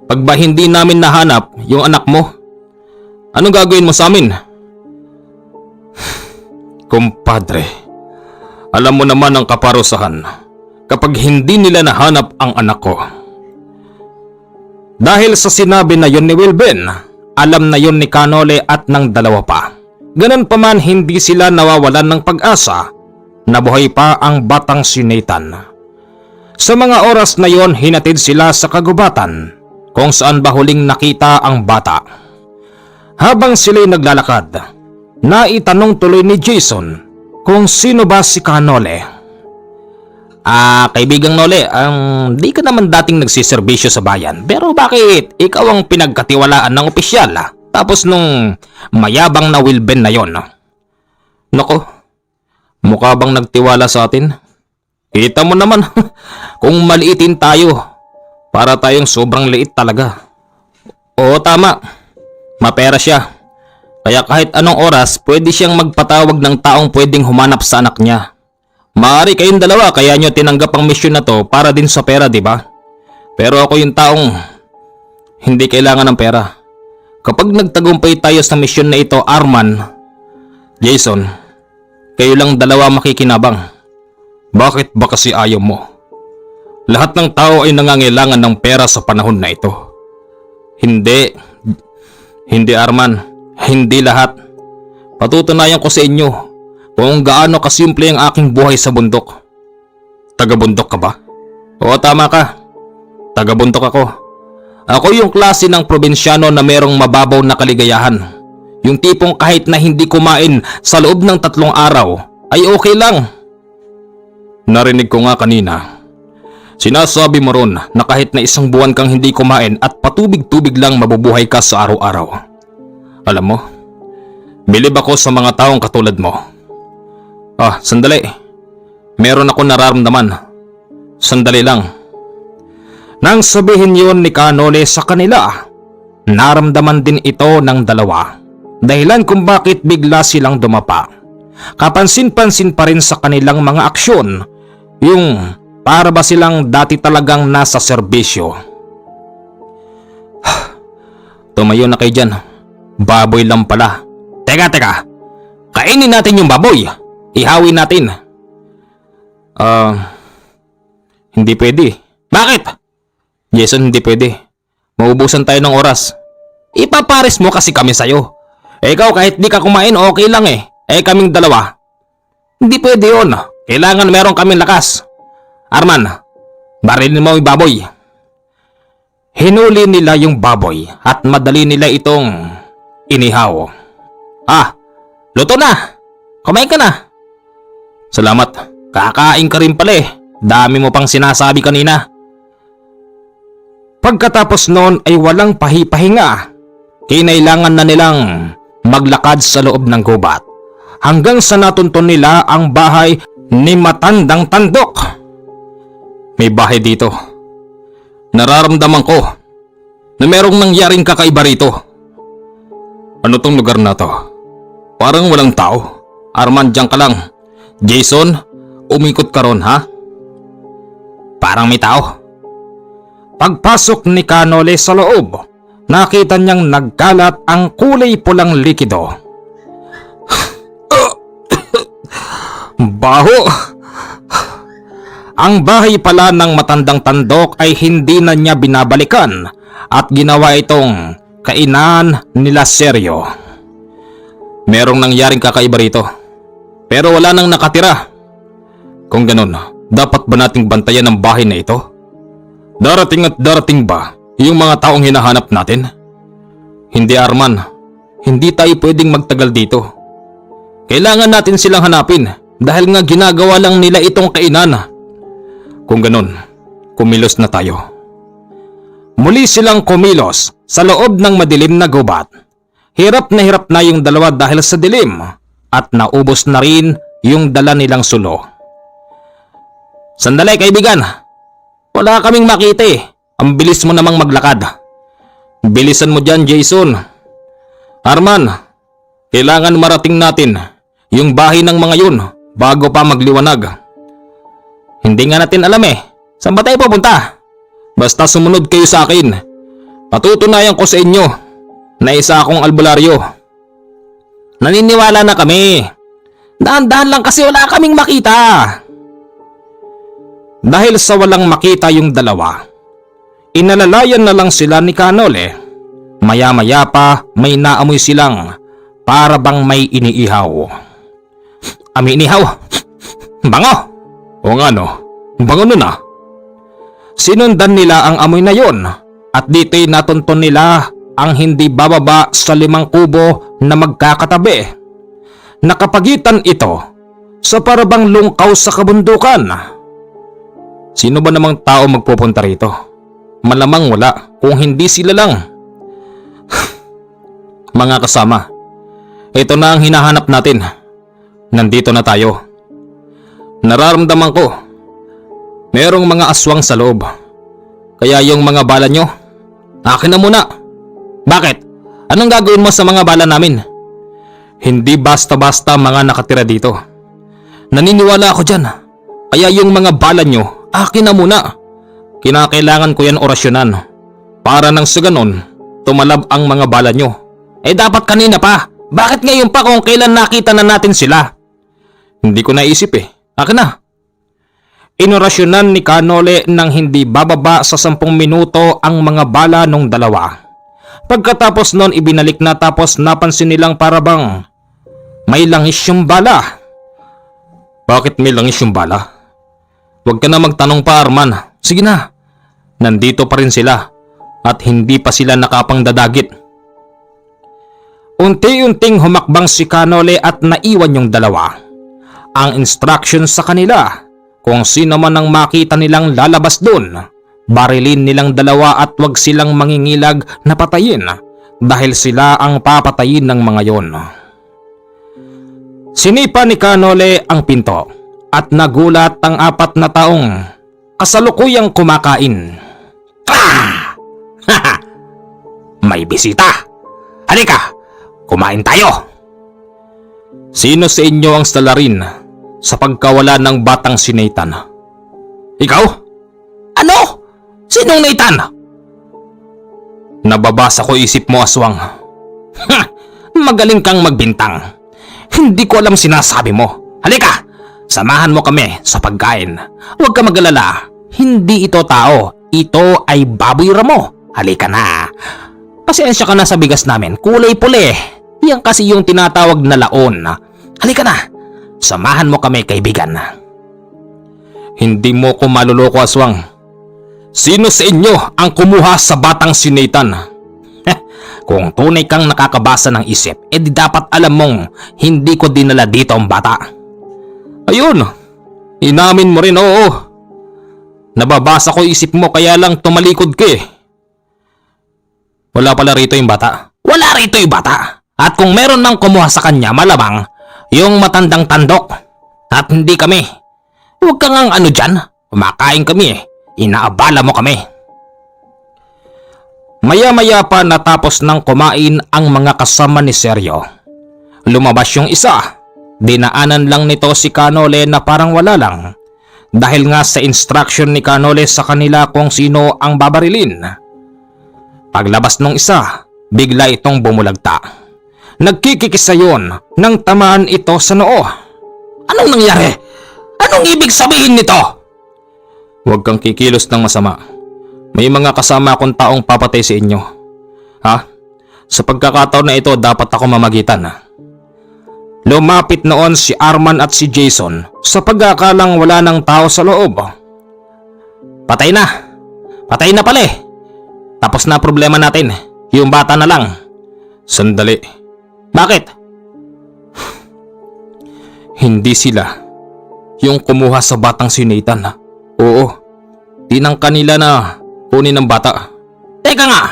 pag ba hindi namin nahanap yung anak mo, anong gagawin mo sa amin? Kumpadre, alam mo naman ang kaparusahan kapag hindi nila nahanap ang anak ko. Dahil sa sinabi na yon ni Wilben, alam na yon ni Kanole at ng dalawa pa. Ganun pa man, hindi sila nawawalan ng pag-asa na buhay pa ang batang si Nathan. Sa mga oras na yon, hinatid sila sa kagubatan kung saan ba huling nakita ang bata. Habang sila'y naglalakad, naitanong tuloy ni Jason kung sino ba si Kanole. Kaibigang Nole, di ka naman dating nagsiservisyo sa bayan. Pero bakit ikaw ang pinagkatiwalaan ng opisyal? Tapos nung mayabang na Wilben na yon. Nako, mukha bang nagtiwala sa atin? Kita mo naman, kung maliitin tayo, para tayong sobrang liit talaga. Oo, tama. Mapera siya. Kaya kahit anong oras, pwede siyang magpatawag ng taong pwedeng humanap sa anak niya. Maaari kayong dalawa, kaya nyo tinanggap ang misyon na to para din sa pera, di ba? Pero ako yung taong hindi kailangan ng pera. Kapag nagtagumpay tayo sa misyon na ito, Arman, Jason, kayo lang dalawa makikinabang. Bakit ba kasi ayaw mo? Lahat ng tao ay nangangailangan ng pera sa panahon na ito. Hindi Arman, hindi lahat. Patutunayan ko sa inyo kung gaano kasimple ang aking buhay sa bundok. Taga-bundok ka ba? Oo, tama ka. Taga-bundok ako. Ako yung klase ng probinsyano na merong mababaw na kaligayahan. Yung tipong kahit na hindi kumain sa loob ng 3 araw ay okay lang. Narinig ko nga kanina. Sinasabi mo ron na kahit na 1 buwan kang hindi kumain at patubig-tubig lang mabubuhay ka sa araw-araw. Alam mo, bilib ako sa mga taong katulad mo. Sandali. Meron ako nararamdaman. Sandali lang. Nang sabihin yon ni Kanole sa kanila, naramdaman din ito ng dalawa. Dahilan kung bakit bigla silang dumapa. Kapansin-pansin pa rin sa kanilang mga aksyon, yung para ba silang dati talagang nasa serbisyo. Tumayo na kayo dyan. Baboy lang pala. Teka. Kainin natin yung baboy. Ihawin natin. Hindi pwede. Bakit? Jason, hindi pwede. Maubusan tayo ng oras. Ipapares mo kasi kami sa'yo. Ikaw kahit di ka kumain okay lang eh. Kaming dalawa. Hindi pwede yun. Kailangan meron kaming lakas. Arman, barilin mo yung baboy. Hinuli nila yung baboy at madali nila itong inihaw. Luto na. Kumain ka na. Salamat. Kakain ka rin pala eh. Dami mo pang sinasabi kanina. Pagkatapos noon ay walang pahipahinga. Kinailangan na nilang maglakad sa loob ng gubat hanggang sa natunton nila ang bahay ni Matandang Tandok. May bahay dito. Nararamdaman ko na merong nangyaring kakaiba rito. Ano tong lugar na to? Parang walang tao. Arman, diyan ka lang. Jason, umikot ka ron ha? Parang may tao. Pagpasok ni Kanole sa loob, nakita niyang nagkalat ang kulay pulang likido. Baho! Ang bahay pala ng Matandang Tandok ay hindi na niya binabalikan at ginawa itong kainan nila Seryo. Merong nangyaring kakaiba rito, pero wala nang nakatira. Kung ganun, dapat ba nating bantayan ang bahay na ito? Darating at darating ba yung mga taong hinahanap natin? Hindi Arman, hindi tayo pwedeng magtagal dito. Kailangan natin silang hanapin dahil nga ginagawa lang nila itong kainan. Kung ganun, kumilos na tayo. Muli silang kumilos sa loob ng madilim na gubat. Hirap na yung dalawa dahil sa dilim at naubos na rin yung dala nilang sulo. Sandali kaibigan, wala kaming makita eh. Ang bilis mo namang maglakad. Bilisan mo dyan Jason. Arman, kailangan marating natin yung bahay ng mga yun bago pa magliwanag. Hindi nga natin alam eh. Saan ba tayo pupunta? Basta sumunod kayo sa akin. Patutunayan ko sa inyo na isa akong albularyo. Naniniwala na kami. Dahan-dahan lang kasi wala kaming makita. Dahil sa walang makita yung dalawa, inalalayan na lang sila ni Kanole. Maya-maya pa may naamoy silang para bang may iniihaw. Inihaw? Bango! O nga no, bango nun ah. Sinundan nila ang amoy na yon at dito'y natunton nila ang hindi bababa sa 5 kubo na magkakatabi. Nakapagitan ito sa parabang lungkaw sa kabundukan. Sino ba namang tao magpupunta rito? Malamang wala kung hindi sila lang. Mga kasama, ito na ang hinahanap natin. Nandito na tayo. Nararamdaman ko, merong mga aswang sa loob. Kaya yung mga bala nyo, akin na muna. Bakit? Anong gagawin mo sa mga bala namin? Hindi basta-basta mga nakatira dito. Naniniwala ako dyan. Kaya yung mga bala nyo, akin na muna. Kinakailangan ko yan orasyonan. Para nang sa ganon, tumalab ang mga bala nyo. Dapat kanina pa. Bakit ngayon pa kung kailan nakita na natin sila? Hindi ko naisip Akin na. Inorasyonan ni Kanole nang hindi bababa sa 10 minuto ang mga bala nung dalawa. Pagkatapos nun ibinalik na tapos napansin nilang parabang may langis yung bala. Bakit may langis yung bala? Huwag ka na magtanong pa, Arman. Sige na. Nandito pa rin sila at hindi pa sila nakapangdadagit. Unti-unting humakbang si Kanole at naiwan yung dalawa. Ang instruction sa kanila, kung sino man ang makita nilang lalabas doon, barilin nilang dalawa at wag silang mangingilag na patayin dahil sila ang papatayin ng mga yon. Sinipa ni Kanole ang pinto at nagulat ang 4 na taong kasalukuyang kumakain. May bisita! Halika! Kumain tayo! Sino sa inyo ang salarin sa pagkawala ng batang si Nathan? Ikaw? Ano? Sinong Nathan? Nababasa ko isip mo, aswang. Magaling kang magbintang. Hindi ko alam sinasabi mo. Halika! Samahan mo kami sa pagkain. Huwag ka mag-alala. Hindi ito tao. Ito ay baboy ramo. Halika na. Pasensya ka na sa bigas namin. Kulay puli. Yan kasi yung tinatawag na laon. Halika na. Samahan mo kami, kaibigan. Hindi mo ko maluloko, aswang. Sino sa inyo ang kumuha sa batang si Nathan? Kung tunay kang nakakabasa ng isip, di dapat alam mong hindi ko dinala dito ang bata. Ayun, inamin mo rin, oo. Nababasa ko isip mo kaya lang tumalikod ka Wala pala rito yung bata. Wala rito yung bata. At kung meron nang kumuha sa kanya, malamang yung matandang tandok. At hindi kami. Huwag kang ang ano dyan. Kumakain kami Inaabala mo kami. Maya-maya pa natapos nang kumain ang mga kasama ni Sergio. Lumabas yung isa. Dinaanan lang nito si Kanole na parang wala lang. Dahil nga sa instruction ni Kanole sa kanila kung sino ang babarilin. Paglabas nung isa, bigla itong bumulagta. Nagkikikisa yun nang tamaan ito sa noo. Anong nangyari? Anong ibig sabihin nito? Huwag kang kikilos ng masama. May mga kasama akong taong papatay sa inyo. Ha? Sa pagkakataon na ito dapat ako mamagitan. Lumapit noon si Arman at si Jason sa pagkakalang wala ng tao sa loob. Patay na. Patay na pala Tapos na problema natin. Yung bata na lang. Sandali. Bakit? Hindi sila yung kumuha sa batang si Nathan. Oo. Di ng kanila na kunin ng bata. Teka nga.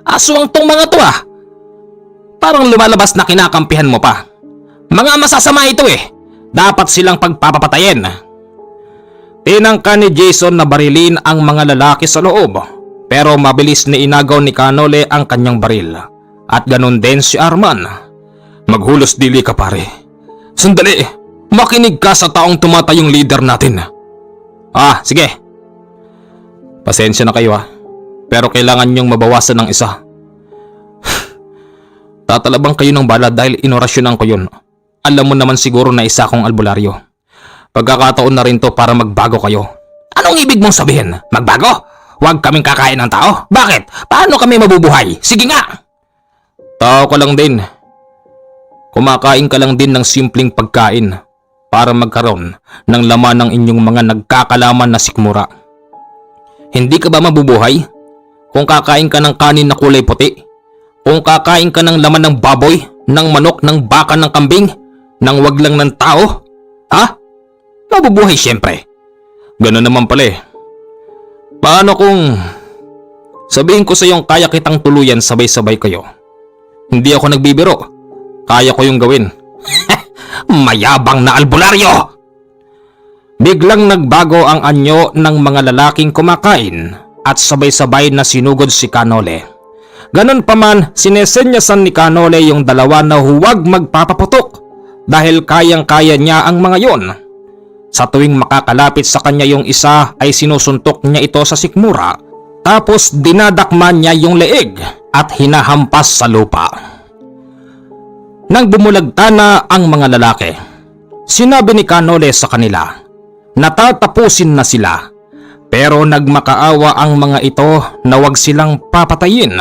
Aswang tong mga to Parang lumalabas na kinakampihan mo pa. Mga masasama ito Dapat silang pagpapatayin. Tinangka ni Jason na barilin ang mga lalaki sa loob. Pero mabilis na inagaw ni Kanole ang kanyang baril. At ganun din si Arman. Maghulos dili ka, pare. Sandali. Makinig ka sa taong tumatayong leader natin. Sige. Pasensya na kayo Pero kailangan niyong mabawasan ng isa. Tatalabang kayo ng bala dahil inorasyonan ko yun. Alam mo naman siguro na isa akong albularyo. Pagkakataon na rin to para magbago kayo. Anong ibig mong sabihin? Magbago? Huwag kaming kakain ng tao? Bakit? Paano kami mabubuhay? Sige nga! Tao ka lang din. Kumakain ka lang din ng simpleng pagkain para magkaroon ng laman ng inyong mga nagkakalaman na sikmura. Hindi ka ba mabubuhay kung kakain ka ng kanin na kulay puti? Kung kakain ka ng laman ng baboy, ng manok, ng baka, ng kambing, ng wag lang ng tao? Mabubuhay siyempre. Ganun naman pala Paano kung sabihin ko sa iyong kaya kitang tuluyan sabay-sabay kayo? Hindi ako nagbibiro. Kaya ko yung gawin. Mayabang na albularyo! Biglang nagbago ang anyo ng mga lalaking kumakain at sabay-sabay na sinugod si Kanole. Ganon pa man, sinesenyasan ni Kanole yung dalawa na huwag magpapaputok dahil kayang-kaya niya ang mga yon. Sa tuwing makakalapit sa kanya yung isa ay sinusuntok niya ito sa sikmura, tapos dinadakman niya yung leeg at hinahampas sa lupa. Nang bumulagta na ang mga lalaki, sinabi ni Kanole sa kanila na tatapusin na sila, pero nagmakaawa ang mga ito na wag silang papatayin.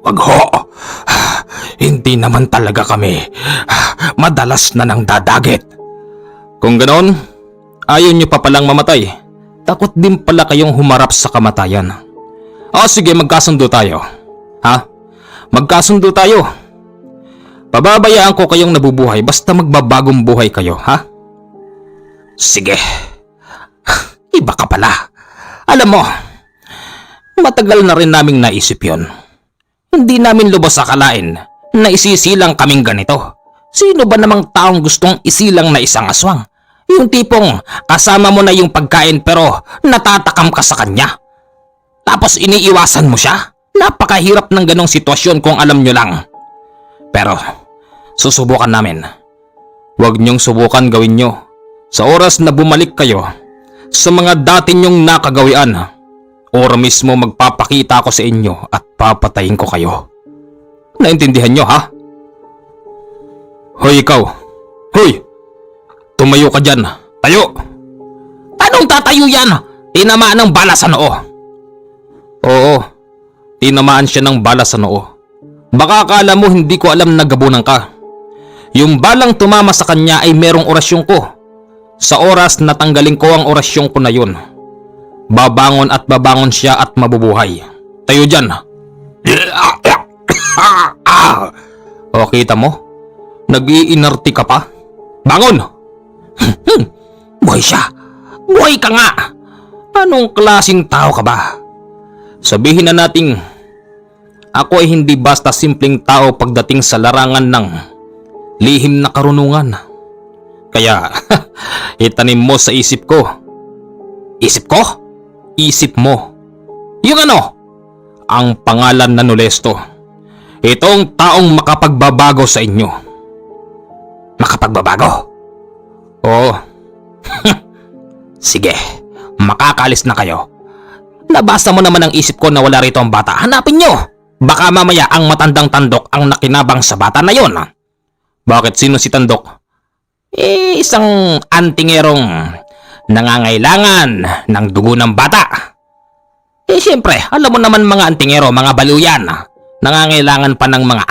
Wag ho! Hindi naman talaga kami madalas na nang dadagit. Kung ganon, ayaw nyo pa palang mamatay. Takot din pala kayong humarap sa kamatayan. Sige, magkasundo tayo. Ha? Magkasundo tayo. Pababayaan ko kayong nabubuhay basta magbabagong buhay kayo, ha? Sige. Iba ka pala. Alam mo, matagal na rin naming naisip yon. Hindi namin lubos akalain na isisilang kaming ganito. Sino ba namang taong gustong isilang na isang aswang? Yung tipong kasama mo na yung pagkain pero natatakam ka sa kanya. Tapos iniiwasan mo siya? Napakahirap ng ganong sitwasyon kung alam nyo lang. Pero susubukan namin. Huwag nyong subukan gawin nyo. Sa oras na bumalik kayo sa mga dati nyong nakagawian, ora mismo magpapakita ako sa inyo at papatayin ko kayo. Naintindihan nyo, ha? Hoy ikaw! Hoy! Tumayo ka dyan! Tayo! Anong tatayo yan? Tinamaan ng bala sa noo. Oo, tinamaan siya ng bala sa noo. Baka akala mo hindi ko alam na gabunan ka. Yung balang tumama sa kanya ay merong orasyon ko. Sa oras na tanggalin ko ang orasyon ko na yun, babangon at babangon siya at mabubuhay. Tayo dyan. O kita mo? Nag-iinarti ka pa? Bangon! Buhay siya! Buhay ka nga! Anong klaseng tao ka ba? Sabihin na nating ako ay hindi basta simpleng tao pagdating sa larangan ng lihim na karunungan. Kaya itanim mo sa isip ko. Isip ko? Isip mo. Yung ano? Ang pangalan na Nolesto. Itong taong makapagbabago sa inyo. Makapagbabago? Oo. Sige, makakalis na kayo. Nabasa mo naman ang isip ko na wala rito ang bata. Hanapin nyo! Baka mamaya ang matandang tandok ang nakinabang sa bata na yon. Bakit, sino si Tandok? Isang antingerong nangangailangan ng dugo ng bata. Siyempre, alam mo naman mga antingero, mga baliw yan. Nangangailangan pa ng mga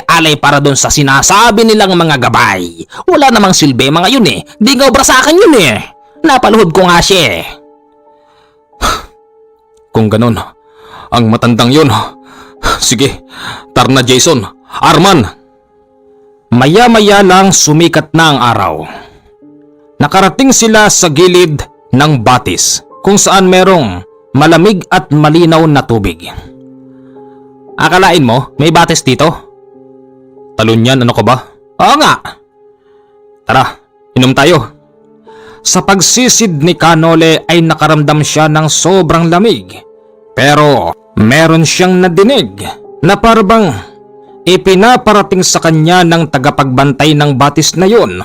alay para dun sa sinasabi nilang mga gabay. Wala namang silbi mga yun eh. Di nga obra sa akin yun eh. Napaluhod ko nga siya eh. Kung ganun, ang matandang yun. Sige, tara na Jason. Arman! Maya-maya lang sumikat na ang araw. Nakarating sila sa gilid ng batis kung saan merong malamig at malinaw na tubig. Akalain mo, may batis dito? Talon yan, ano ka ba? Oo nga. Tara, inom tayo. Sa pagsisid ni Kanole ay nakaramdam siya ng sobrang lamig. Pero meron siyang nadinig na parang ipinaparating sa kanya ng tagapagbantay ng batis na yun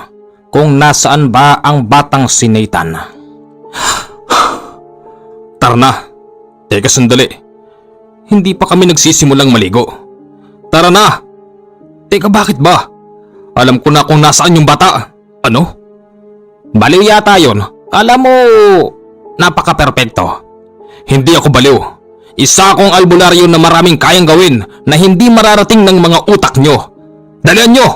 kung nasaan ba ang batang si Nathan. Tara na. Teka sandali. Hindi pa kami nagsisimulang maligo. Tara na. Teka, bakit ba? Alam ko na kung nasaan yung bata. Ano? Baliw yata yun. Kala mo napaka-perpekto. Hindi ako baliw. Isa akong albularyo na maraming kayang gawin na hindi mararating ng mga utak nyo. Dalian nyo!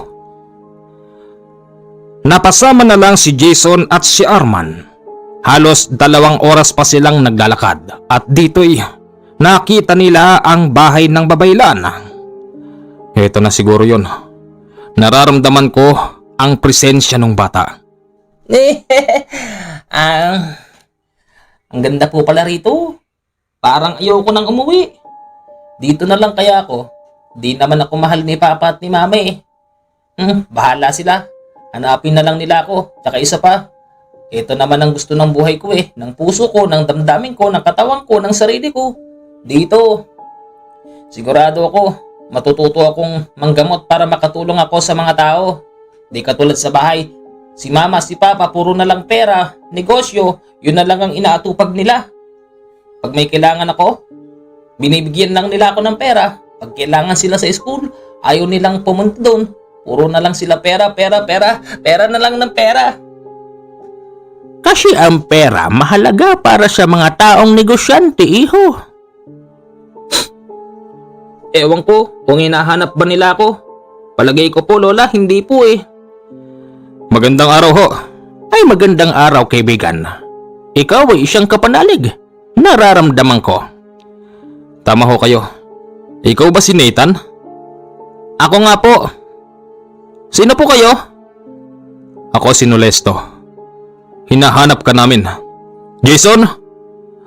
Napasama na lang si Jason at si Arman. Halos 2 oras pa silang naglalakad at dito'y nakita nila ang bahay ng babaylan. Ito na siguro yun. Nararamdaman ko ang presensya ng bata. Ang ganda po pala rito. Parang ayoko nang umuwi. Dito na lang kaya ako. Di naman ako mahal ni Papa at ni Mama eh. Bahala sila. Hanapin na lang nila ako. Tsaka isa pa, ito naman ang gusto ng buhay ko eh. Ng puso ko, ng damdamin ko, ng katawan ko, ng sarili ko. Dito. Sigurado ako, matututo akong manggamot para makatulong ako sa mga tao. Di katulad sa bahay. Si Mama, si Papa, puro na lang pera, negosyo, yun na lang ang inaatupag nila. Pag may kailangan ako, binibigyan lang nila ako ng pera. Pag kailangan sila sa school, ayaw nilang pumunta doon. Puro na lang sila pera na lang ng pera. Kasi ang pera mahalaga para sa mga taong negosyante, iho. Ewan ko kung hinahanap ba nila ako. Palagay ko po, Lola, hindi po eh. Magandang araw ho. Ay magandang araw, kaibigan. Ikaw ay isang kapanalig. Nararamdaman ko. Tama ho kayo. Ikaw ba si Nathan? Ako nga po. Sino po kayo? Ako si Nolesto. Hinahanap ka namin. Jason?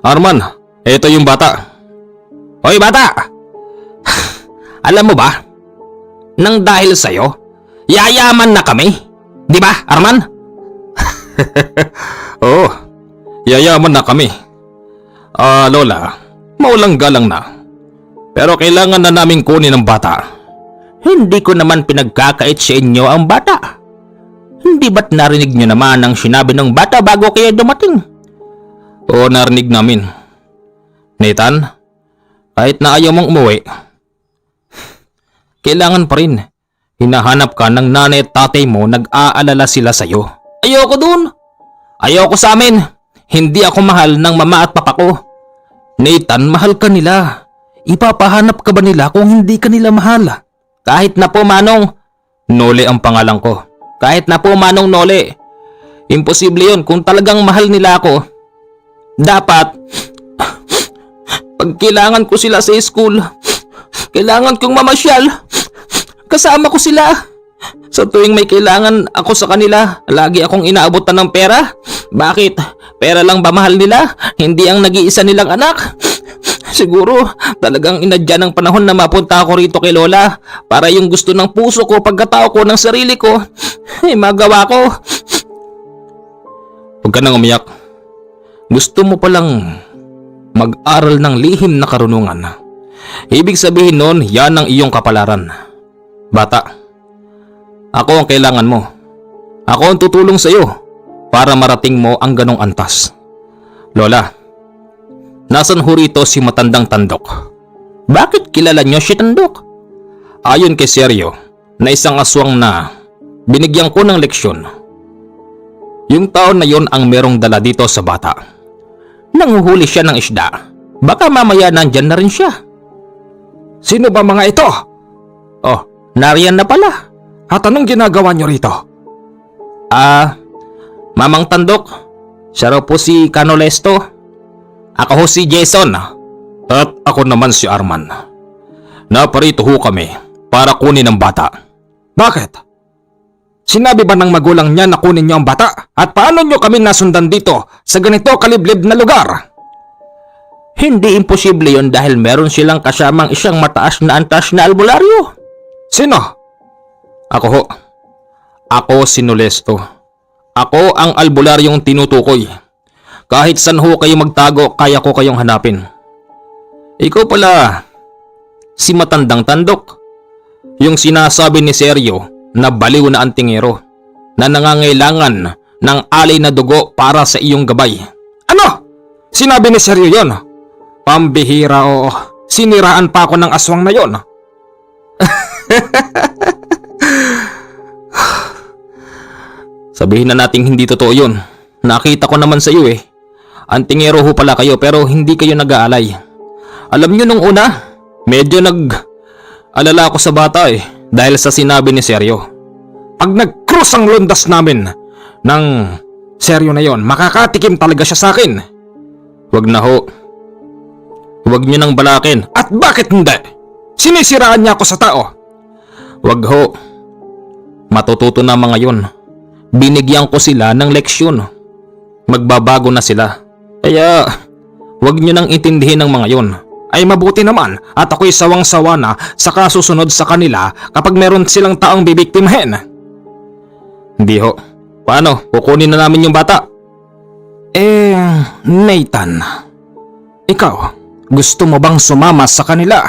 Arman, eto yung bata. Hoy bata! Alam mo ba, nang dahil sa'yo, yayaman na kami. Di ba, Arman? Oo, yayaman na kami. Lola, maulang galang na. Pero kailangan na naming kunin ang bata. Hindi ko naman pinagkakait sa inyo ang bata. Hindi ba't narinig nyo naman ang sinabi ng bata bago kayo dumating? Oo, narinig namin. Nathan, kahit na ayaw mong umuwi, kailangan pa rin. Hinahanap ka ng nanay at tatay mo, nag-aalala sila sa'yo. Ayoko dun. Ayoko sa amin. Hindi ako mahal ng mama at papa ko. Nathan, mahal ka nila. Ipapahanap ka ba nila kung hindi ka nila mahal? Kahit na po Manong. Nole ang pangalan ko. Kahit na po Manong Nole. Imposible yun kung talagang mahal nila ako. Dapat, pag kailangan ko sila sa school, kailangan kong mamasyal. Kasama ko sila. Sa tuwing may kailangan ako sa kanila, lagi akong inaabutan ng pera. Bakit? Pera lang ba mahal nila? Hindi ang nag-iisa nilang anak? Siguro talagang inadya ng panahon na mapunta ako rito kay Lola para yung gusto ng puso ko, pagkatao ko, ng sarili ko, magawa ko. Huwag ka nang umiyak. Gusto mo palang mag-aral ng lihim na karunungan. Ibig sabihin nun, yan ang iyong kapalaran. Bata, ako ang kailangan mo. Ako ang tutulong sa iyo para marating mo ang ganong antas. Lola, nasan ho rito si matandang Tandok? Bakit kilala niyo si Tandok? Ayon kay Seryo, na isang aswang na binigyan ko ng leksyon. Yung taon na yon ang merong dala dito sa bata. Nanguhuli siya ng isda. Baka mamaya nandyan na rin siya. Sino ba mga ito? Oh, nariyan na pala. At anong ginagawa niyo rito? Mamang Tandok, siya raw po si Canolesto. Ako ho si Jason. At ako naman si Arman. Naparito ho kami para kunin ang bata. Bakit? Sinabi ba ng magulang niya na kunin niyo ang bata? At paano niyo kami nasundan dito sa ganito kaliblib na lugar? Hindi imposible yon dahil meron silang kasamang isang mataas na antas na albularyo. Sino? Ako ho. Ako si Nolesto. Ako ang albularyong tinutukoy. Kahit saan ho kayo magtago, kaya ko kayong hanapin. Ikaw pala, si matandang Tandok. Yung sinasabi ni Seryo na baliw na antingero na nangangailangan ng alay na dugo para sa iyong gabay. Ano? Sinabi ni Seryo yon? Pambihira o siniraan pa ako ng aswang na yon. Sabihin na nating hindi totoo yun. Nakita ko naman sa iyo eh. Antingero ho pala kayo pero hindi kayo nag-aalay. Alam nyo nung una, medyo nag-alala ako sa bata eh dahil sa sinabi ni Seryo. Pag nag-cross ang lundas namin ng Seryo na yon, makakatikim talaga siya sa akin. Wag na ho. Wag nyo nang balakin. At bakit hindi? Sinisiraan niya ako sa tao. Wag ho. Matututo na mga yon. Binigyan ko sila ng leksyon. Magbabago na sila. Kaya Huwag nyo nang intindihin ng mga yon. Ay mabuti naman at ako'y sawang-sawa na sa kasusunod sa kanila kapag meron silang taong bibiktimahin. Hindi ho. Paano? Kukunin na namin yung bata. Nathan. Ikaw, gusto mo bang sumama sa kanila?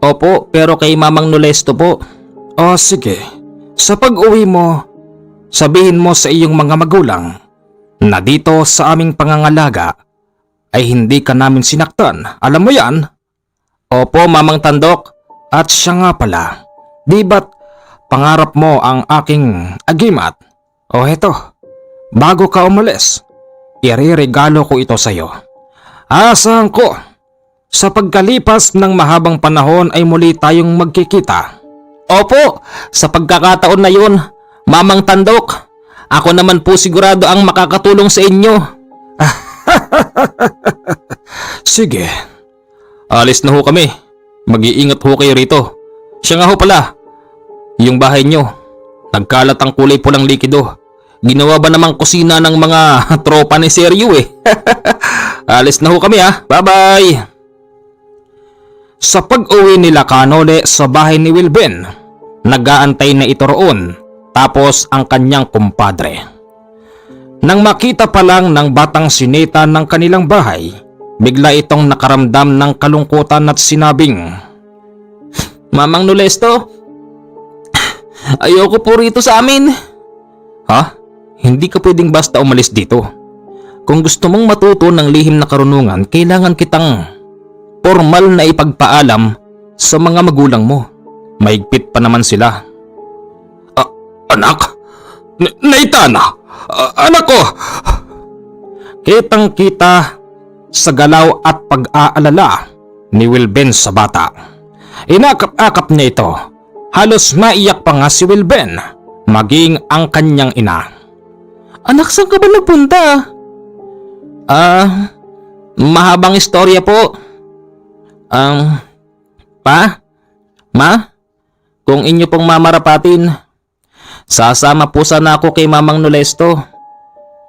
Opo, pero kay Mamang Nolesto po. O sige, sa pag-uwi mo, sabihin mo sa iyong mga magulang na dito sa aming pangangalaga ay hindi ka namin sinaktan. Alam mo yan? Opo, Mamang Tandok. At siya nga pala, di ba't pangarap mo ang aking agimat? O heto, bago ka umalis, ireregalo ko ito sa iyo. Asahan ko, sa pagkalipas ng mahabang panahon ay muli tayong magkikita. Opo, sa pagkakataon na yun, Mamang Tandok, ako naman po sigurado ang makakatulong sa inyo. Sige, alis na ho kami. Mag-iingat ho kayo rito. Siya nga ho pala, yung bahay nyo, nagkalat ang kulay pulang likido. Ginawa ba namang kusina ng mga tropa ni Sergio eh? Alis na ho kami ha. Bye-bye! Sa pag-uwi nila Canole sa bahay ni Wilben, nag-aantay na ito roon, tapos ang kanyang kumpadre. Nang makita pa lang ng batang sineta ng kanilang bahay, bigla itong nakaramdam ng kalungkutan at sinabing, Mamang Nolesto, ayoko po rito sa amin. Ha? Hindi ka pwedeng basta umalis dito. Kung gusto mong matuto ng lihim na karunungan, kailangan kitang formal na ipagpaalam sa mga magulang mo. Maigpit pa naman sila. Anak? Nathan! Anak ko! Kitang-kita sa galaw at pag-aalala ni Wilben sa bata. Inakap-akap niya ito. Halos maiyak pa nga si Wilben, maging ang kanyang ina. Anak, saan ka ba nagpunta? Mahabang istorya po. Pa? Ma? Kung inyo pong mamarapatin, sasama po sana ako kay Mamang Nolesto.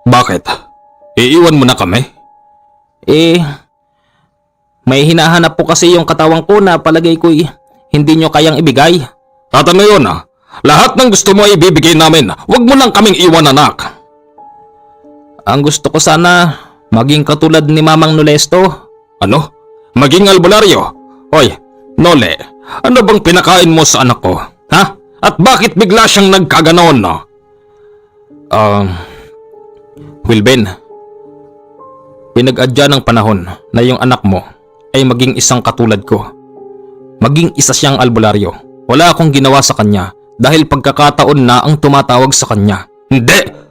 Bakit? Iiwan mo na kami? May hinahanap po kasi yung katawan ko na palagay ko'y hindi nyo kayang ibigay. At ano yun ah? Lahat ng gusto mo ay ibibigay namin. Huwag mo lang kaming iwan, anak. Ang gusto ko sana maging katulad ni Mamang Nolesto. Ano? Maging albularyo? Hoy, Nole, ano bang pinakain mo sa anak ko? Ha? At bakit bigla siyang nagkaganon? Wilben, pinag-adya ng panahon na yung anak mo ay maging isang katulad ko. Maging isa siyang albularyo. Wala akong ginawa sa kanya dahil pagkakataon na ang tumatawag sa kanya. Hindi!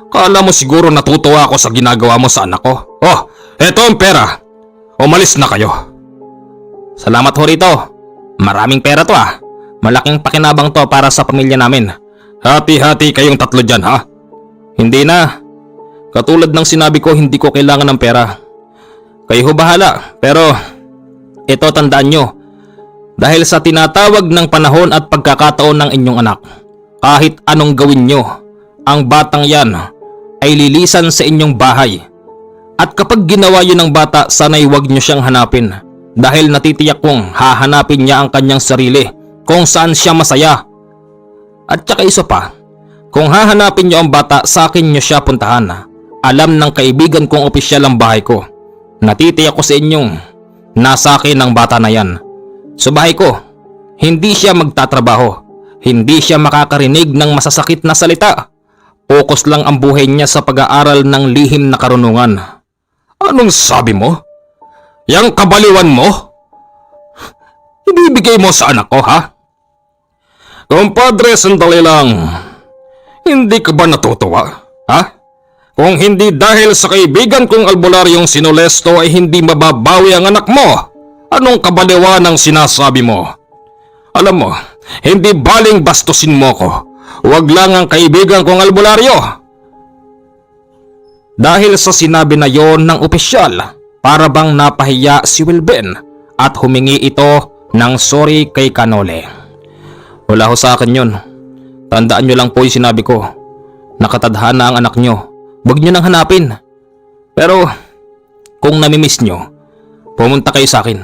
Kala mo siguro natutuwa ako sa ginagawa mo sa anak ko. Oh, eto ang pera. Umalis na kayo. Salamat ho rito. Maraming pera to ah. Malaking pakinabang to para sa pamilya namin. Hati-hati kayong tatlo dyan ha? Hindi na. Katulad ng sinabi ko, hindi ko kailangan ng pera. Kayo ho bahala, pero ito tandaan nyo. Dahil sa tinatawag ng panahon at pagkakataon ng inyong anak, kahit anong gawin nyo, ang batang yan ay lilisan sa inyong bahay. At kapag ginawa yun ng bata, sana'y huwag nyo siyang hanapin. Dahil natitiyak kong hahanapin niya ang kanyang sarili kung saan siya masaya. At saka isa pa, kung hahanapin nyo ang bata, sa akin nyo siya puntahan. Alam ng kaibigan kong opisyal ang bahay ko. Natitiyak ko sa inyong nasa akin ang bata na yan. Sa bahay ko, hindi siya magtatrabaho. Hindi siya makakarinig ng masasakit na salita. Focus lang ang buhay niya sa pag-aaral ng lihim na karunungan. Anong sabi mo? Yang kabaliwan mo? Ibibigay mo sa anak ko ha? Kumpadre, sandali lang. Hindi ka ba natutuwa? Ha? Kung hindi dahil sa kaibigan kong albularyong si Nolesto ay hindi mababawi ang anak mo. Anong kabaliwan ang sinasabi mo? Alam mo, hindi baling bastusin mo ko. Huwag lang ang kaibigan kong albularyo. Dahil sa sinabi na yon ng opisyal, para bang napahiya si Wilben at humingi ito ng sorry kay Canole. Wala ho sa akin yun. Tandaan nyo lang po yung sinabi ko. Nakatadhana ang anak nyo. Huwag nyo nang hanapin. Pero kung namimiss nyo, pumunta kayo sa akin.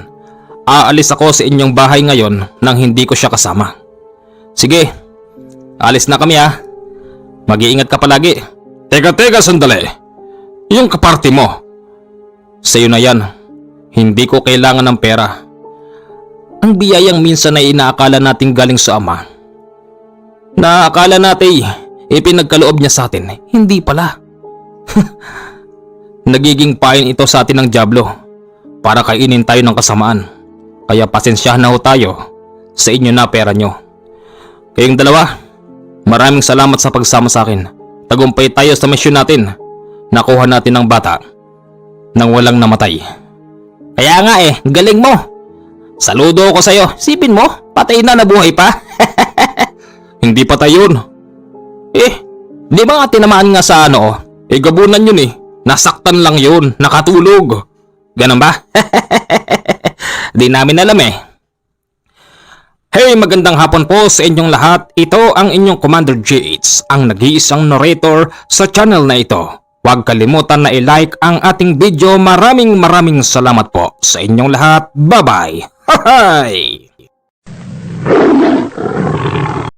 Aalis ako sa inyong bahay ngayon nang hindi ko siya kasama. Sige, alis na kami ha. Mag-iingat ka palagi. Teka, sandali. Yung kaparty mo. Sa'yo na yan. Hindi ko kailangan ng pera. Ang biyayang minsan ay inaakala nating galing sa Ama. Naakala natin ipinagkaloob niya sa atin. Hindi pala. Nagiging pain ito sa atin ng dyablo para kainin tayo ng kasamaan. Kaya pasensyahan na ho tayo sa inyo na pera nyo. Kayong dalawa, maraming salamat sa pagsama sa akin. Tagumpay tayo sa misyon natin. Nakuha natin ang bata nang walang namatay. Kaya nga galing mo. Saludo ako sa'yo. Sipin mo, patay na nabuhay pa. Hindi pa tayo yun. Di ba nga tinamaan nga sa Gabunan yun Nasaktan lang yun, nakatulog. Ganun ba? Di namin alam Hey, magandang hapon po sa inyong lahat. Ito ang inyong Commander JH, ang nag-iisang narrator sa channel na ito. Huwag kalimutan na i-like ang ating video. Maraming salamat po sa inyong lahat. Bye-bye! Hi!